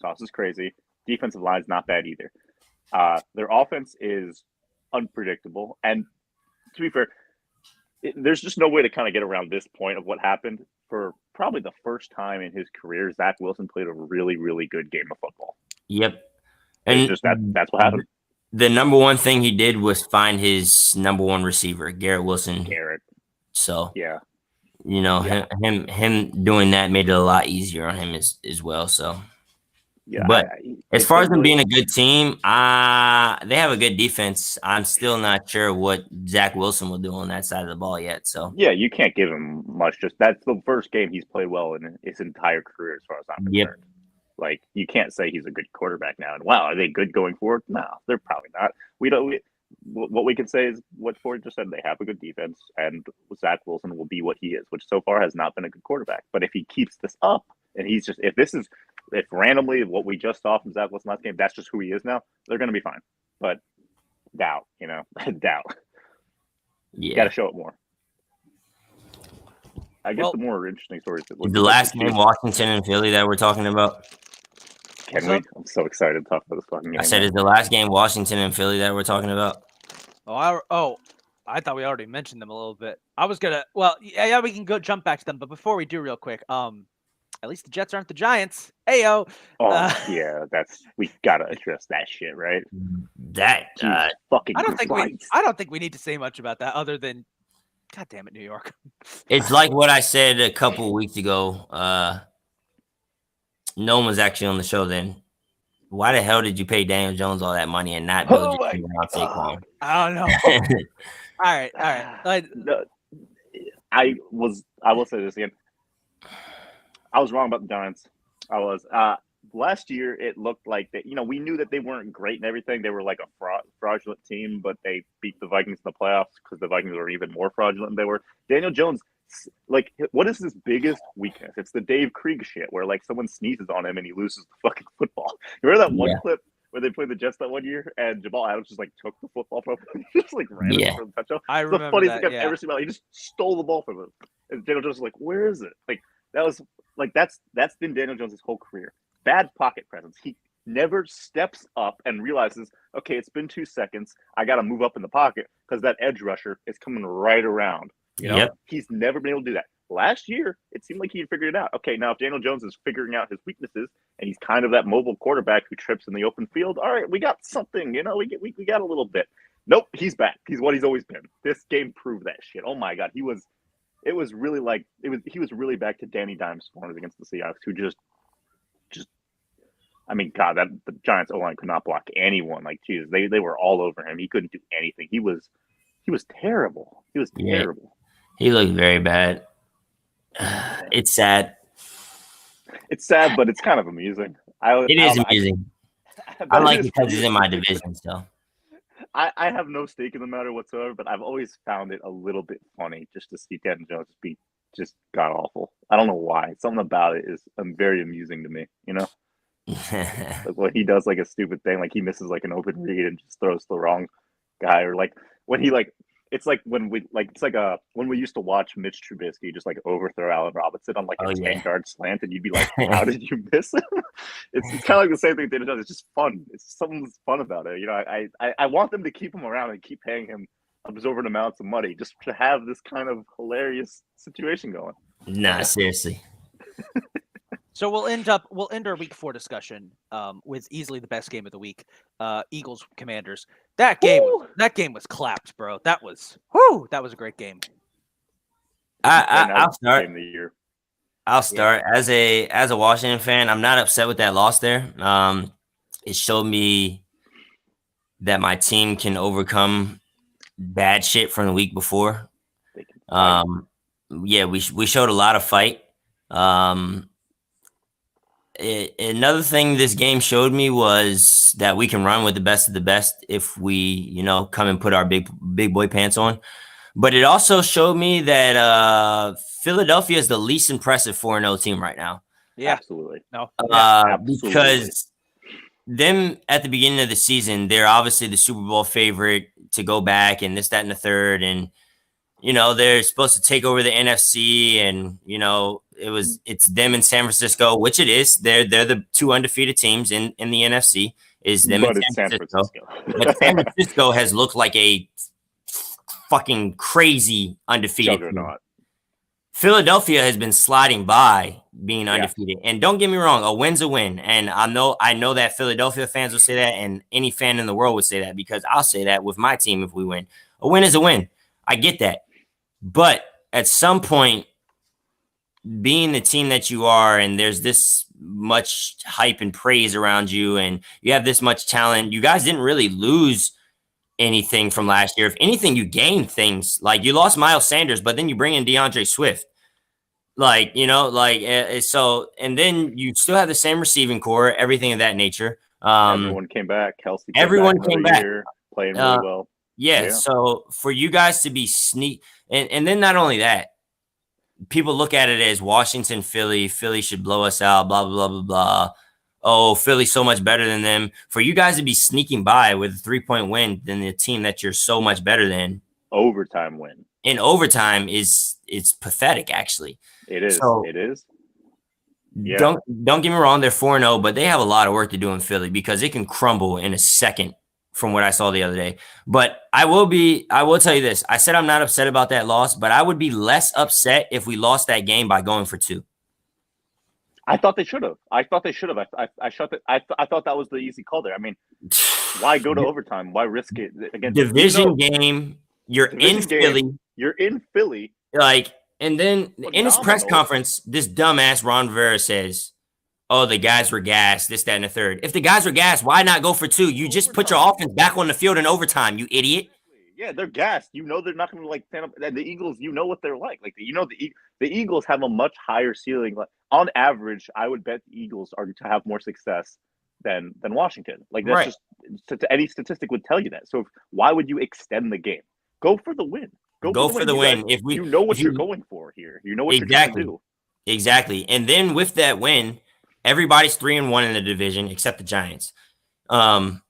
Sauce is crazy. Defensive line's not bad either. Their offense is unpredictable, and to be fair, there's just no way to kind of get around this point of what happened. For probably the first time in his career, Zach Wilson played a really, really good game of football. Yep, and that's what happened. The number one thing he did was find his number one receiver, Garrett Wilson. So yeah, him doing that made it a lot easier on him as well. So. Yeah, but as far as them being a good team, they have a good defense. I'm still not sure what Zach Wilson will do on that side of the ball yet. So yeah, you can't give him much. Just that's the first game he's played well in his entire career, as far as I'm concerned. Like you can't say he's a good quarterback now. And wow, are they good going forward? No, they're probably not. What we can say is what Ford just said. They have a good defense, and Zach Wilson will be what he is, which so far has not been a good quarterback. But if he keeps this up, and if randomly what we just saw from Zach Wilson last game, that's just who he is now, they're going to be fine. But doubt. Yeah. Got to show it more. I guess the more interesting stories. The last game, Washington and Philly, that we're talking about. Can we? I'm so excited to talk about this fucking game. I said, is the last game Washington and Philly that we're talking about? I thought we already mentioned them a little bit. I was gonna. Well, yeah, we can go jump back to them, but before we do, real quick, at least the Jets aren't the Giants. Ayo. Yeah, we gotta address that shit, right? That fucking. I don't think we need to say much about that other than, God damn it, New York. It's like what I said a couple of weeks ago. Noam was actually on the show then. Why the hell did you pay Daniel Jones all that money and not build your team around Saquon? I don't know. All right. I will say this again. I was wrong about the Giants. I was. Last year, it looked like that. We knew that they weren't great and everything. They were like a fraudulent team, but they beat the Vikings in the playoffs because the Vikings were even more fraudulent than they were. Daniel Jones, like, what is his biggest weakness? It's the Dave Krieg shit, where like someone sneezes on him and he loses the fucking football. You remember that one clip where they played the Jets that one year and Jamal Adams just like took the football from him, just like ran it for the touchdown? I remember the funniest that, thing I've ever seen. He just stole the ball from him, and Daniel Jones was like, "Where is it?" Like that was like that's been Daniel Jones' whole career. Bad pocket presence. He never steps up and realizes, okay, it's been 2 seconds. I got to move up in the pocket because that edge rusher is coming right around. He's never been able to do that. Last year, it seemed like he had figured it out. Okay, now if Daniel Jones is figuring out his weaknesses and he's kind of that mobile quarterback who trips in the open field, all right, we got something. We got a little bit. Nope, he's back. He's what he's always been. This game proved that shit. Oh my God, he was really back to Danny Dimes against the Seahawks, who just. I mean, God, the Giants O-line could not block anyone. Like, Jesus, they were all over him. He couldn't do anything. He was terrible. He was terrible. He looked very bad. It's sad. It's sad, but it's kind of amusing. It is amusing. I like it because he's in my division still. I have no stake in the matter whatsoever, but I've always found it a little bit funny just to see Daniel Jones be just god awful. I don't know why. Something about it is very amusing to me. Like when he does like a stupid thing, like he misses like an open read and just throws the wrong guy, or like when he it's like when we used to watch Mitch Trubisky just like overthrow Allen Robinson on like a 10-yard slant, and you'd be like, how did you miss him? It's kind of like the same thing Daniel does. It's just fun. It's something fun about it. I want them to keep him around and keep paying him absorbent amounts of money just to have this kind of hilarious situation going. Nah, seriously. So we'll end our week 4 discussion with easily the best game of the week, Eagles Commanders. That game was clapped, bro. That was a great game. I'll start. I'll start as a Washington fan. I'm not upset with that loss there. It showed me that my team can overcome bad shit from the week before. We showed a lot of fight. Another thing this game showed me was that we can run with the best of the best if we, come and put our big boy pants on. But it also showed me that Philadelphia is the least impressive 4-0 team right now. Yeah, absolutely. No, because them at the beginning of the season, they're obviously the Super Bowl favorite to go back and this, that, and the third, and they're supposed to take over the NFC, and it's them in San Francisco, which it is. They're the 2 undefeated teams in the NFC. Is them in San Francisco. But San Francisco has looked like a fucking crazy undefeated team. Philadelphia has been sliding by being undefeated. And don't get me wrong, a win's a win. And I know that Philadelphia fans will say that, and any fan in the world would say that, because I'll say that with my team if we win. A win is a win. I get that. But at some point, being the team that you are, and there's this much hype and praise around you, and you have this much talent, you guys didn't really lose anything from last year. If anything, you gained things. Like, you lost Miles Sanders, but then you bring in DeAndre Swift. So, and then you still have the same receiving core, everything of that nature. Everyone came back. Kelsey came back. Playing really well. Yeah, so for you guys to be and then not only that, people look at it as Washington, Philly should blow us out, blah, blah, blah, blah, blah. Oh, Philly's so much better than them. For you guys to be sneaking by with a 3-point win than the team that you're so much better than. overtime win. In overtime it's pathetic, actually. It is. So it is. Yeah. don't get me wrong, they're 4-0, but they have a lot of work to do in Philly because it can crumble in a second from what I saw the other day. But I will tell you this. I said I'm not upset about that loss, but I would be less upset if we lost that game by going for 2. I thought they should have. I thought that was the easy call there. I mean, why go to overtime? Why risk it against division game? You're in Philly. You're in Philly. And then in his press conference, this dumbass Ron Rivera says, "Oh, the guys were gassed, this, that, and the third." If the guys were gassed, why not go for 2? You just put your offense back on the field in overtime, you idiot. Yeah, they're gassed. You know they're not going to stand up. And the Eagles, you know what they're like. The Eagles have a much higher ceiling. On average, I would bet the Eagles are to have more success than Washington. That's right. Just any statistic would tell you that. So why would you extend the game? Go for the win. Go for the win. You know what you're going for here. You know what you're trying to do. Exactly. And then with that win, everybody's 3-1 in the division except the Giants. So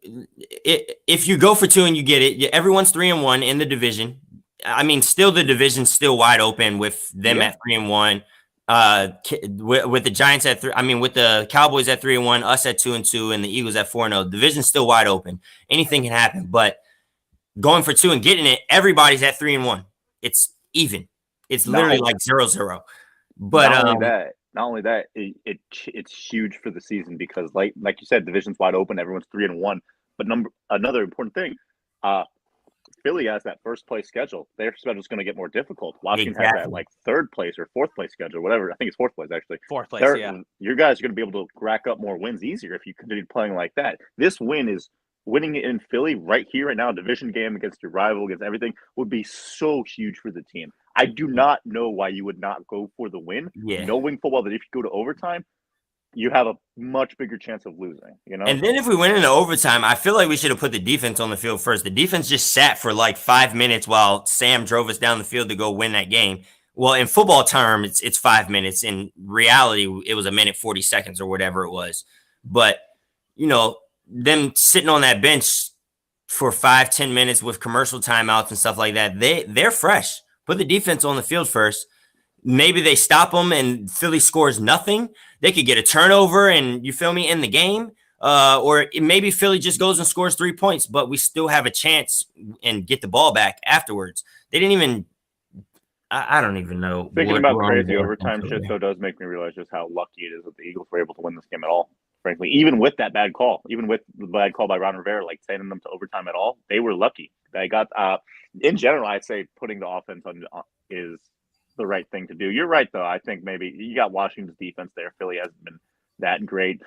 if you go for 2 and you get it, everyone's 3-1 in the division. I mean, still the division's still wide open with them at 3-1. With the Giants at 3, with the Cowboys at 3-1, us at 2-2, and the Eagles at 4-0. Division's still wide open. Anything can happen, but going for 2 and getting it, everybody's at 3-1. It's even. It's literally like 0-0. But not only that, it's huge for the season because, like you said, division's wide open. Everyone's 3-1. But another important thing, Philly has that first place schedule. Their schedule's going to get more difficult. Washington has that third place or fourth place schedule, whatever. I think it's fourth place actually. Fourth place, yeah. Your guys are going to be able to rack up more wins easier if you continue playing like that. This win is winning it in Philly right here, right now, a division game against your rival, against everything, would be so huge for the team. I do not know why you would not go for the win, knowing full well that if you go to overtime, you have a much bigger chance of losing, And then if we went into overtime, I feel like we should have put the defense on the field first. The defense just sat for 5 minutes while Sam drove us down the field to go win that game. Well, in football terms, it's 5 minutes. In reality, it was 1:40 or whatever it was. But, them sitting on that bench for 5-10 minutes with commercial timeouts and stuff like that, they're fresh. Put the defense on the field first. Maybe they stop them and Philly scores nothing. They could get a turnover and, you feel me, in the game. Or maybe Philly just goes and scores 3 points, but we still have a chance and get the ball back afterwards. They didn't even – I don't even know. Thinking about crazy overtime shit, though, does make me realize just how lucky it is that the Eagles were able to win this game at all. Frankly, even with that bad call, even with the bad call by Ron Rivera, sending them to overtime at all, they were lucky. They got in general, I'd say putting the offense on is the right thing to do. You're right, though. I think maybe you got Washington's defense there. Philly hasn't been that great.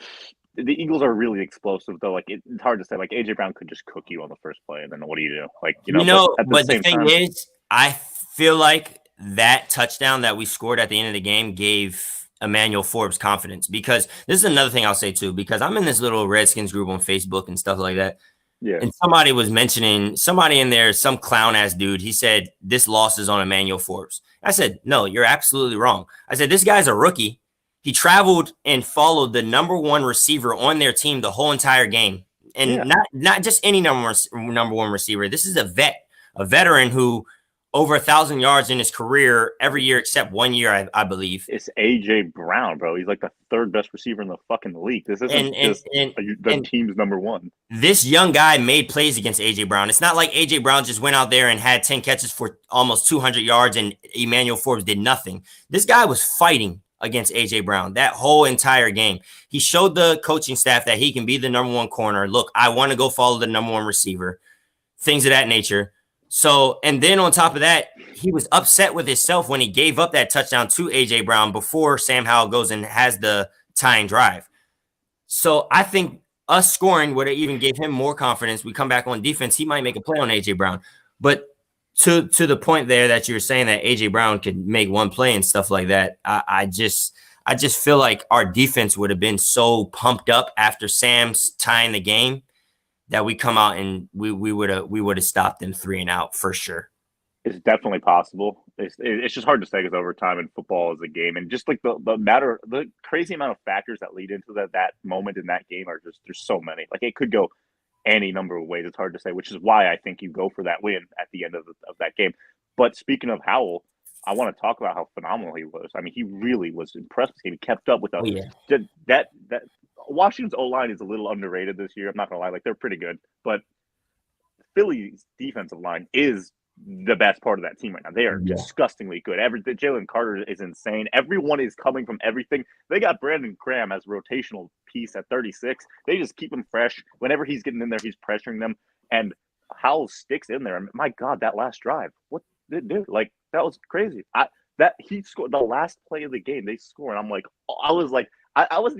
The Eagles are really explosive, though. It's hard to say. AJ Brown could just cook you on the first play, and then what do you do? But the thing is, I feel like that touchdown that we scored at the end of the game gave Emmanuel Forbes confidence, because this is another thing I'll say too, because I'm in this little Redskins group on Facebook and stuff like that. Yeah. And somebody was mentioning somebody in there, some clown ass dude. He said, this loss is on Emmanuel Forbes. I said, no, you're absolutely wrong. I said, this guy's a rookie. He traveled and followed the number one receiver on their team the whole entire game. And not just any number one receiver. This is a veteran who over 1,000 yards in his career every year except 1 year, I believe. It's AJ Brown, bro. He's the third best receiver in the fucking league. This isn't the team's number one. This young guy made plays against AJ Brown. It's not like AJ Brown just went out there and had 10 catches for almost 200 yards and Emmanuel Forbes did nothing. This guy was fighting against AJ Brown that whole entire game. He showed the coaching staff that he can be the number one corner. Look, I want to go follow the number one receiver, things of that nature. So, and then on top of that, he was upset with himself when he gave up that touchdown to AJ Brown before Sam Howell goes and has the tying drive. So I think us scoring would have even gave him more confidence. We come back on defense, he might make a play on AJ Brown. But to the point there that you were saying that AJ Brown could make one play and stuff like that, I just feel like our defense would have been so pumped up after Sam's tying the game that we come out and we would have stopped them 3 and out for sure. It's definitely possible. It's just hard to say because overtime in football is a game, and just the crazy amount of factors that lead into that moment in that game are just, there's so many. It could go any number of ways. It's hard to say, which is why I think you go for that win at the end of that game. But speaking of Howell, I want to talk about how phenomenal he was. I mean, he really was impressive. He kept up with Oh yeah. that Washington's O-line is a little underrated this year. I'm not gonna lie, like they're pretty good, but Philly's defensive line is the best part of that team right now. They are disgustingly good. Jalen Carter is insane. Everyone is coming from everything. They got Brandon Graham as rotational piece at 36. They just keep him fresh. Whenever he's getting in there, he's pressuring them. And Howell sticks in there. And my God, that last drive. What did do? Like, that was crazy. That he scored the last play of the game. They score. And I'm like, I wasn't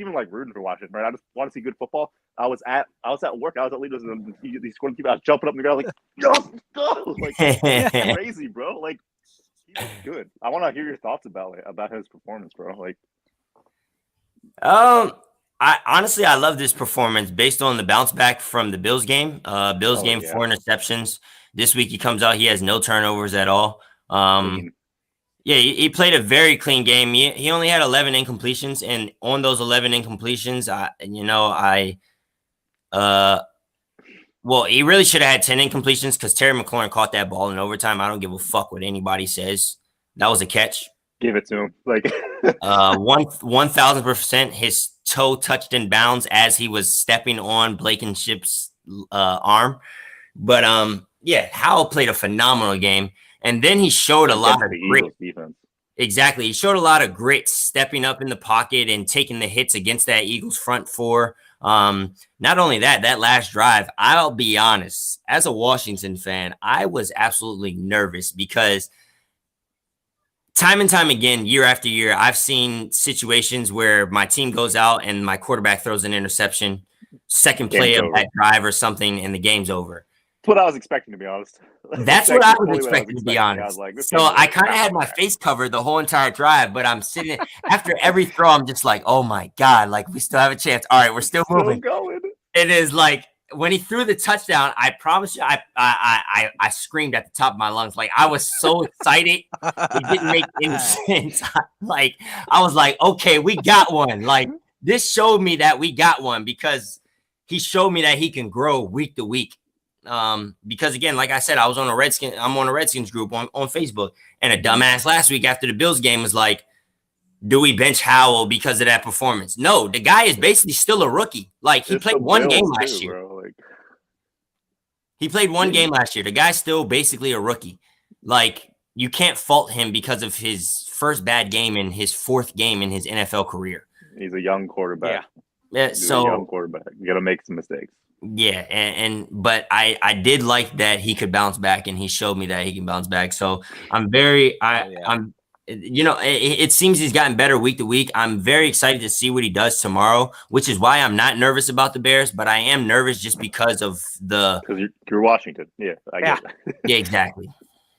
even like rooting for Washington, right? I just want to see good football. I was at work. I was at Leaders, and he scored. I was jumping up in the ground like, go! Like crazy, bro. Like he was good. I want to hear your thoughts about his performance, bro. Like, I love this performance based on the bounce back from the Bills game. 4 interceptions. This week he comes out. He has no turnovers at all. Yeah, he played a very clean game. He only had 11 incompletions, and on those 11 incompletions, well, he really should have had 10 incompletions because Terry McLaurin caught that ball in overtime. I don't give a fuck what anybody says. That was a catch. Give it to him. Like 1,000%. His toe touched in bounds as he was stepping on Blankenship's arm. But Howell played a phenomenal game, and then he showed a lot of grit. Defense. Exactly, he showed a lot of grit, stepping up in the pocket and taking the hits against that Eagles front four. Not only that last drive, I'll be honest, as a Washington fan, I was absolutely nervous because time and time again, year after year, I've seen situations where my team goes out and my quarterback throws an interception, second play of that drive or something, and the game's over. That's what I was expecting, to be honest. That's what I was expecting, to be honest. So I kind of had my face covered the whole entire drive, but I'm sitting after every throw, I'm just like, oh my God, like we still have a chance. All right, we're still moving. Going. It is like when he threw the touchdown, I promise you, I screamed at the top of my lungs. Like I was so excited. It didn't make any sense. Like I was like, okay, we got one. Like this showed me that we got one because he showed me that he can grow week to week. Because again, like I said, I'm on a Redskins group on Facebook, and a dumbass last week after the Bills game was like, do we bench Howell because of that performance? No, the guy is basically still a rookie. Like he played one game last year. He played one game last year. The guy's still basically a rookie. Like you can't fault him because of his first bad game and his fourth game in his NFL career. He's a young quarterback. Yeah. So a young quarterback. You got to make some mistakes. Yeah, but I did like that he could bounce back, and he showed me that he can bounce back. So I'm it seems he's gotten better week to week. I'm very excited to see what he does tomorrow, which is why I'm not nervous about the Bears, but I am nervous just because of because you're Washington. Yeah, I get it. Yeah, exactly.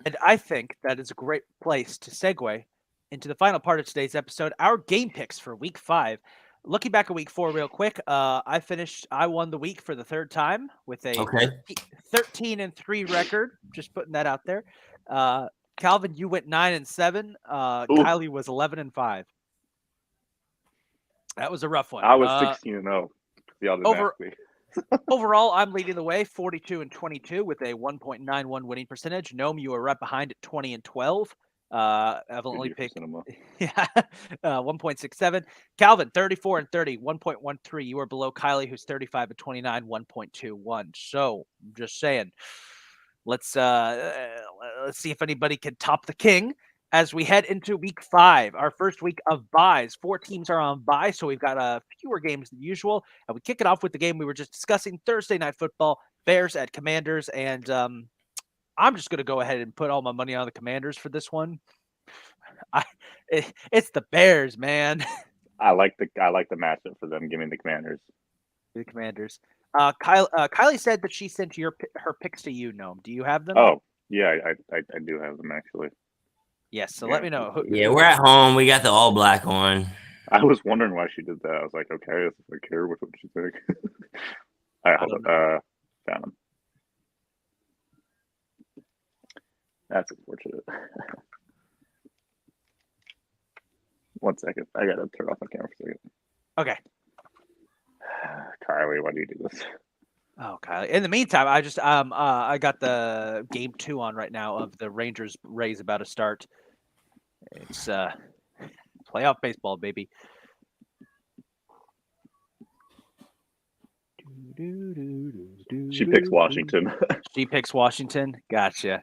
And I think that is a great place to segue into the final part of today's episode, our game picks for week 5. Looking back at week 4 real quick, I won the week for the third time with a 13-3 record. Just putting that out there. Calvin, you went 9-7. Kylie was 11-5. That was a rough one. I was 16-0. The other overall, I'm leading the way, 42-22 with a 1.91 winning percentage. Noam, you are right behind at 20-12. I've only picked 1.67. Calvin 34-30, 1.13. You are below Kylie, who's 35-29, 1.21. So I'm just saying, let's see if anybody can top the king as we head into week 5, our first week of buys. 4 teams are on bye, so we've got fewer games than usual, and we kick it off with the game we were just discussing, Thursday Night Football, Bears at Commanders, and I'm just going to go ahead and put all my money on the Commanders for this one. It's the Bears, man. I like the matchup for them. Give me the Commanders. The Commanders. Kylie said that she sent her picks to you, Noam. Do you have them? Oh, yeah, I do have them actually. Yes, so let me know. We're at home. We got the all black on. I was wondering why she did that. I was like, okay, if I care what she think. I found them. That's unfortunate. 1 second. I gotta turn off my camera for a second. Okay. Kylie, why do you do this? Oh, Kylie. In the meantime, I got the game 2 on right now of the Rangers Rays about to start. It's playoff baseball, baby. She picks Washington. She picks Washington. Gotcha.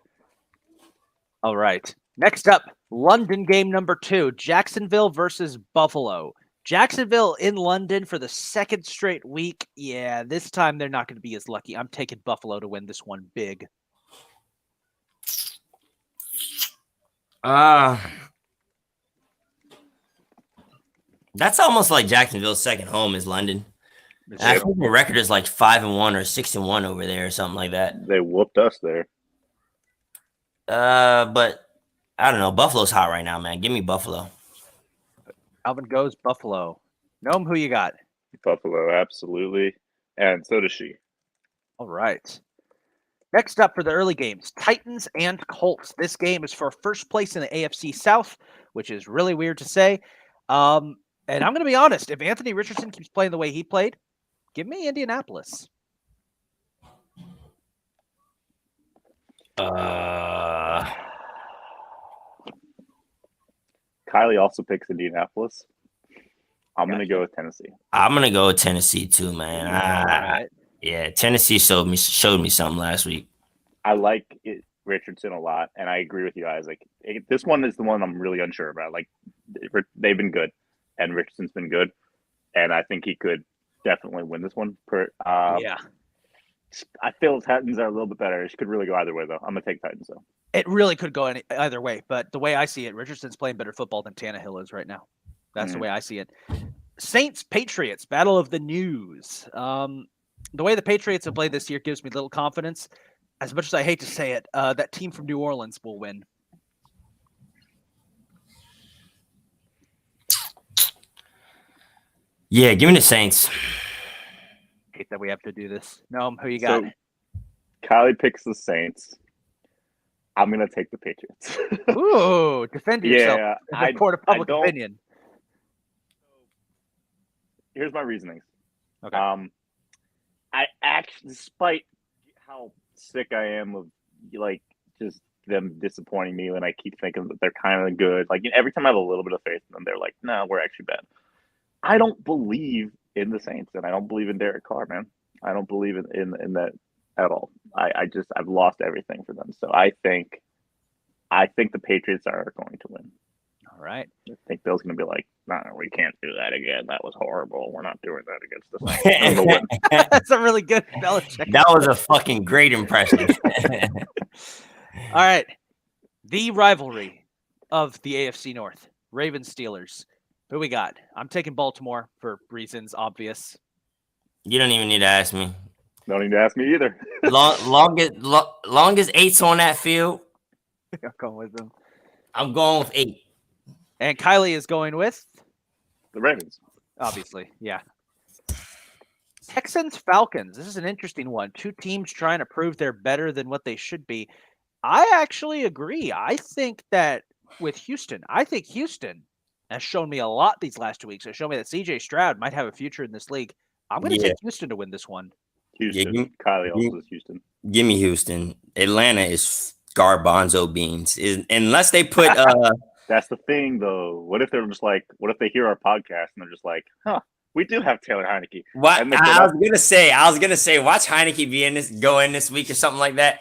All right. Next up, London game number 2, Jacksonville versus Buffalo. Jacksonville in London for the second straight week. Yeah, this time they're not going to be as lucky. I'm taking Buffalo to win this one big. That's almost like Jacksonville's second home is London. I think the record is like 5-1 or 6-1 over there or something like that. They whooped us there. But I don't know. Buffalo's hot right now, man. Give me Buffalo. Alvin goes Buffalo. Noam, who you got? Buffalo, absolutely. And so does she. All right. Next up for the early games, Titans and Colts. This game is for first place in the AFC South, which is really weird to say. And I'm going to be honest. If Anthony Richardson keeps playing the way he played, give me Indianapolis. Kylie also picks Indianapolis. I'm going to go with Tennessee. I'm going to go with Tennessee too, man. Right. Yeah, Tennessee showed me something last week. I like Richardson a lot, and I agree with you, Isaac. This one is the one I'm really unsure about. Like, they've been good, and Richardson's been good, and I think he could definitely win this one. Yeah. I feel Titans are a little bit better. It could really go either way, though. I'm going to take Titans, though. It really could go either way, but the way I see it, Richardson's playing better football than Tannehill is right now. That's the way I see it. Saints, Patriots, Battle of the News. The way the Patriots have played this year gives me little confidence. As much as I hate to say it, that team from New Orleans will win. Yeah, give me the Saints. Hate that we have to do this. Noam, who you got? So, Kylie picks the Saints. I'm going to take the Patriots. Ooh, defend yourself. Yeah, in the court of public opinion. Here's my reasoning. Okay. I actually, despite how sick I am of like just them disappointing me, and I keep thinking that they're kind of good. Like every time I have a little bit of faith in them, they're like, "No, we're actually bad." I don't believe in the Saints, and I don't believe in Derek Carr, man. I don't believe in that at all. I've lost everything for them. So I think the Patriots are going to win. All right. I think Bill's going to be like, "No, we can't do that again. That was horrible. We're not doing that against the Saints." That's a really good Belichick. That was a fucking great impression. All right. The rivalry of the AFC North. Ravens, Steelers. Who we got? I'm taking Baltimore for reasons obvious. You don't even need to ask me. Don't need to ask me either. Longest eights on that field. I'm going with them. I'm going with 8. And Kylie is going with? The Ravens. Obviously, yeah. Texans, Falcons. This is an interesting one. Two teams trying to prove they're better than what they should be. I actually agree. I think that with Houston, Houston has shown me a lot these last 2 weeks. It's shown me that CJ Stroud might have a future in this league. I'm going to take Houston to win this one. Houston. Yeah, Kylie also is Houston. Give me Houston. Atlanta is garbanzo beans. Unless they put That's the thing, though. What if they're just like, what if they hear our podcast and they're just like, huh, we do have Taylor Heineke. What I was gonna say, watch Heineke go in this week or something like that.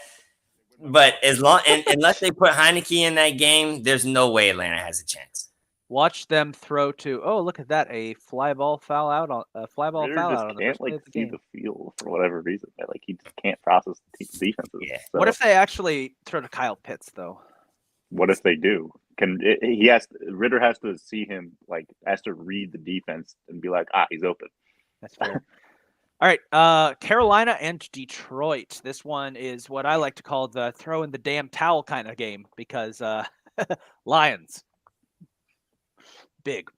But unless they put Heineke in that game, there's no way Atlanta has a chance. Watch them throw to. Oh, look at that! A fly ball foul out on a fly ball foul out on the first play of the game. Can't see the field for whatever reason. Like he just can't process the defenses. Yeah. So. What if they actually throw to Kyle Pitts though? What if they do? Ritter has to see him, like has to read the defense and be like, he's open. That's fair. All right, Carolina and Detroit. This one is what I like to call the throw in the damn towel kind of game because Lions. Big.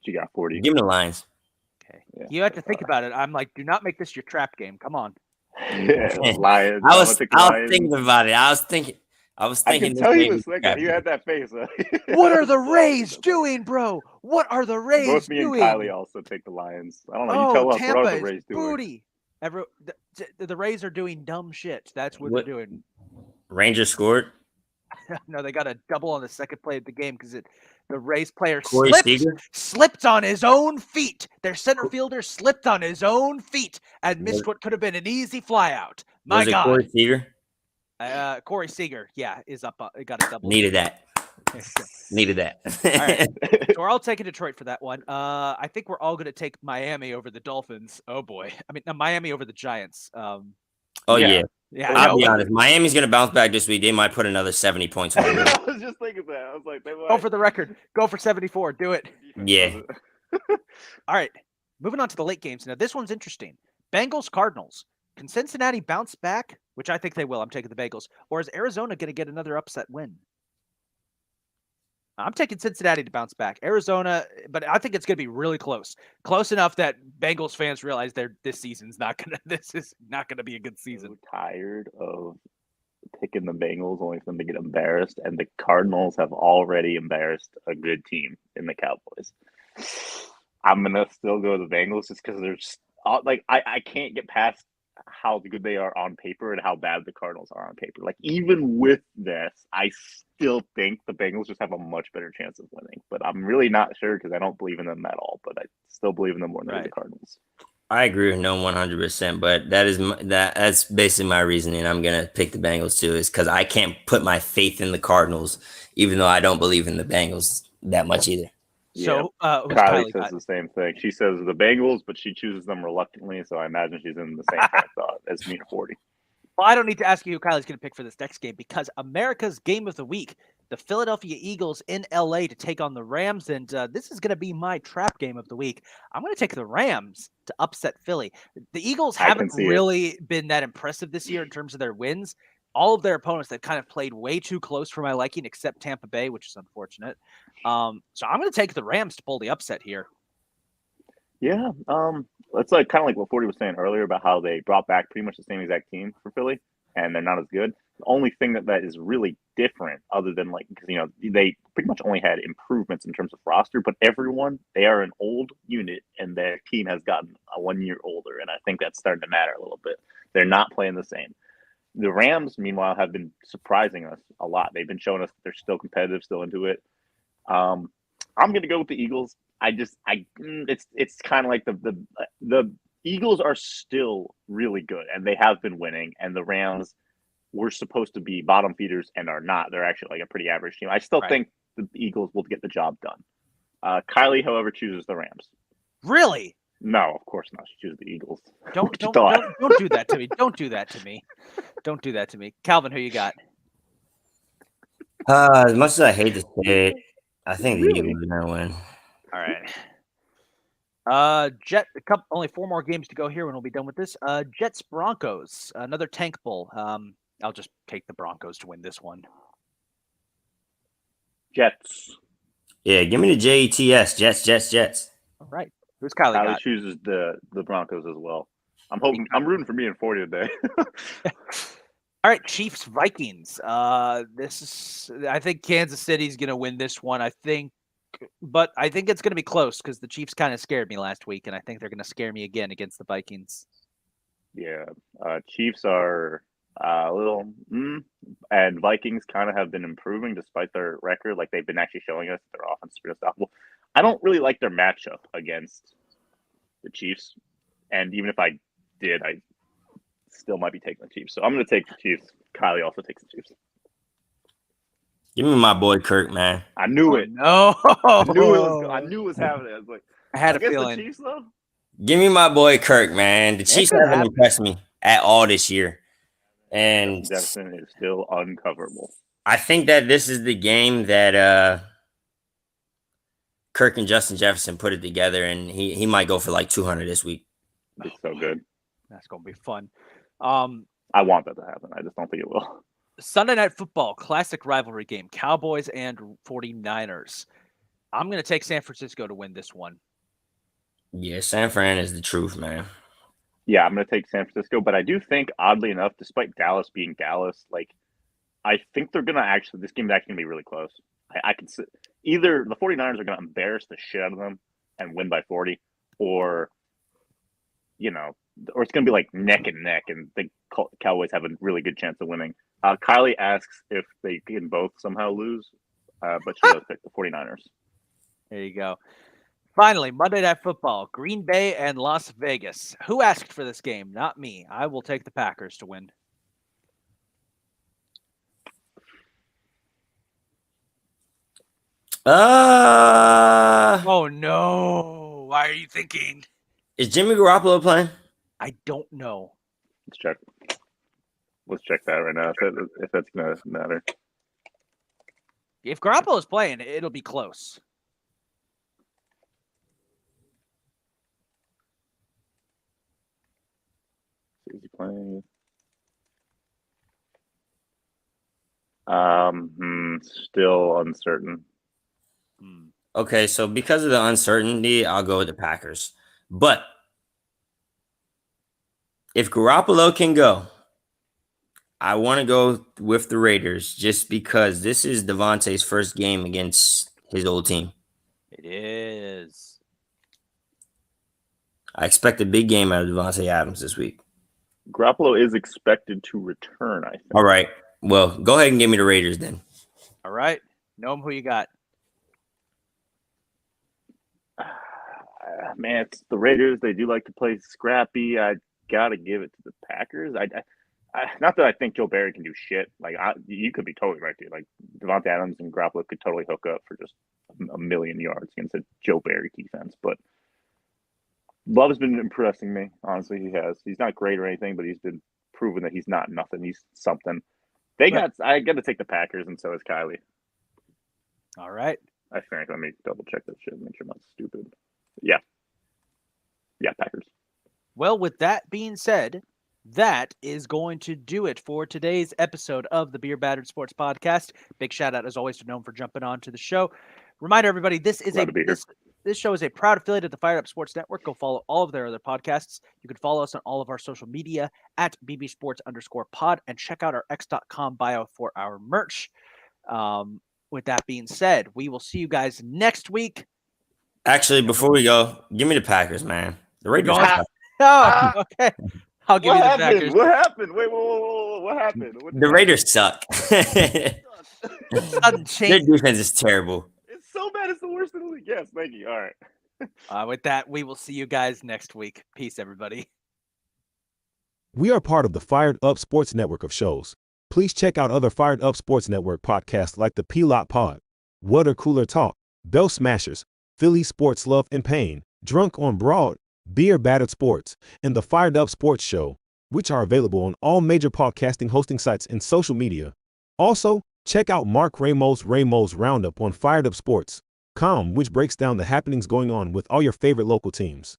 She got 40. Give me the Lions. Okay. Yeah. You have to think about it. I'm like, do not make this your trap game. Come on. Yeah, Lions. I was thinking about it. I was thinking. I can tell you was thinking. You had that face. What are the Rays doing, bro? What are the Rays Both me doing? and Kylie also take the Lions. I don't know. You Oh, tell us Tampa what are is the Rays doing? booty. The Rays are doing dumb shit. That's what they're doing. Rangers scored. No, they got a double on the second play of the game because the Rays player Corey slipped on his own feet. Their center fielder slipped on his own feet and missed what could have been an easy flyout. My Was it God. Corey Seager? Corey Seager, yeah, is up. Got a double. Needed that. Needed that. All right. So we're all taking Detroit for that one. I think we're all going to take Miami over the Dolphins. Oh, boy. I mean, Miami over the Giants. Yeah. Yeah, I'll be honest. Miami's going to bounce back this week. They might put another 70 points on them. I was just thinking that. I was like, they might. Go for the record. Go for 74. Do it. Yeah. All right. Moving on to the late games. Now, this one's interesting. Bengals, Cardinals. Can Cincinnati bounce back? Which I think they will. I'm taking the Bengals. Or is Arizona going to get another upset win? I'm taking Cincinnati to bounce back. Arizona, but I think it's going to be really close. Close enough that Bengals fans realize this is not going to be a good season. So tired of picking the Bengals only for them to get embarrassed, and the Cardinals have already embarrassed a good team in the Cowboys. I'm going to still go with the Bengals just because there's I can't get past how good they are on paper and how bad the Cardinals are on paper. Like, even with this, I still think the Bengals just have a much better chance of winning. But I'm really not sure because I don't believe in them at all. But I still believe in them more than the Cardinals. I agree with no 100%, but that's basically my reasoning. I'm gonna pick the Bengals too, is because I can't put my faith in the Cardinals, even though I don't believe in the Bengals that much either. So Kylie says the same thing. She says the Bengals, but she chooses them reluctantly. So I imagine she's in the same train of thought as me and 40. Well, I don't need to ask you who Kylie's going to pick for this next game because America's game of the week, the Philadelphia Eagles in LA to take on the Rams. And this is going to be my trap game of the week. I'm going to take the Rams to upset Philly. The Eagles haven't really been that impressive this year in terms of their wins. All of their opponents, they've kind of played way too close for my liking, except Tampa Bay, which is unfortunate. So I'm going to take the Rams to pull the upset here. Yeah, it's like kind of like what 40 was saying earlier about how they brought back pretty much the same exact team for Philly, and they're not as good. The only thing that is really different, other than because they pretty much only had improvements in terms of roster, but they are an old unit, and their team has gotten 1 year older, and I think that's starting to matter a little bit. They're not playing the same. The Rams, meanwhile, have been surprising us a lot. They've been showing us they're still competitive, still into it. I'm going to go with the Eagles. It's kind of like the Eagles are still really good, and they have been winning. And the Rams were supposed to be bottom feeders and are not. They're actually like a pretty average team. I still think the Eagles will get the job done. Kylie, however, chooses the Rams. Really? No, of course not. She chooses the Eagles. Don't do that to me. Don't do that to me. Don't do that to me. Calvin, who you got? As much as I hate to say it, I think the Eagles are gonna win. All right. Only 4 more games to go here when we'll be done with this. Jets Broncos, another tank bowl. I'll just take the Broncos to win this one. Jets. Yeah, give me the Jets. Jets. All right. Who's Kylie? Kylie chooses the Broncos as well. I'm rooting for me and 40 today. All right, Chiefs Vikings. I think Kansas City's going to win this one. But I think it's going to be close because the Chiefs kind of scared me last week, and I think they're going to scare me again against the Vikings. Yeah, Chiefs are a little, and Vikings kind of have been improving despite their record. Like, they've been actually showing us their offense is unstoppable. I don't really like their matchup against the Chiefs, and even if I did, I still might be taking the Chiefs. So I'm going to take the Chiefs. Kylie also takes the Chiefs. Give me my boy Kirk, man. I knew it. No, I knew it was happening. I was like, I had a feeling. The Chiefs, though? Give me my boy Kirk, man. The Chiefs haven't impressed me at all this year, and Jefferson is still uncoverable. I think that this is the game that Kirk and Justin Jefferson put it together, and he might go for like 200 this week. It's so good. That's going to be fun. I want that to happen. I just don't think it will. Sunday Night Football, classic rivalry game, Cowboys and 49ers. I'm going to take San Francisco to win this one. Yeah, San Fran is the truth, man. Yeah, I'm going to take San Francisco, but I do think, oddly enough, despite Dallas being Dallas, I think they're going to this game is actually going to be really close. I can see, either the 49ers are going to embarrass the shit out of them and win by 40, or or it's going to be like neck and neck, and the Cowboys have a really good chance of winning. Kylie asks if they can both somehow lose, but she does pick the 49ers. There you go. Finally, Monday Night Football, Green Bay and Las Vegas. Who asked for this game? Not me. I will take the Packers to win. Oh, no. Why are you thinking? Is Jimmy Garoppolo playing? I don't know. Let's check. Let's check that right now, if that's going to matter. If Garoppolo's playing, it'll be close. Is he playing? Still uncertain. Okay, so because of the uncertainty, I'll go with the Packers. But if Garoppolo can go, I want to go with the Raiders just because this is Devontae's first game against his old team. It is. I expect a big game out of Devontae Adams this week. Garoppolo is expected to return, I think. All right. Well, go ahead and give me the Raiders then. All right. Noam, who you got? Man, it's the Raiders. They do like to play scrappy. I got to give it to the Packers. I not that I think Joe Barry can do shit. Like, you could be totally right, dude. Like, Devontae Adams and Garoppolo could totally hook up for just a million yards against a Joe Barry defense. But Love has been impressing me. Honestly, he has. He's not great or anything, but he's been proven that he's not nothing. He's something. I got to take the Packers, and so is Kylie. All right. I think. Let me double check that shit. Make sure I'm not stupid. Yeah, Packers. Well, with that being said, that is going to do it for today's episode of the Beer Battered Sports Podcast. Big shout out, as always, to Noam for jumping on to the show. Reminder, everybody, this show is a proud affiliate of the Fired Up Sports Network. Go follow all of their other podcasts. You can follow us on all of our social media at bbsports_pod and check out our x.com bio for our merch. With that being said, we will see you guys next week. Actually, before we go, give me the Packers, man. The Raiders. Okay. I'll give you the Packers. What happened? Wait, whoa, what happened? The Raiders suck. Their defense is terrible. It's so bad. It's the worst in the league. Yes, thank you. All right. With that, we will see you guys next week. Peace, everybody. We are part of the Fired Up Sports Network of shows. Please check out other Fired Up Sports Network podcasts like the P-Lot Pod, Water Cooler Talk, Bell Smashers, Philly Sports Love and Pain, Drunk on Broad, Beer Battered Sports, and the Fired Up Sports Show, which are available on all major podcasting hosting sites and social media. Also, check out Mark Ramos' Roundup on firedupsports.com, which breaks down the happenings going on with all your favorite local teams.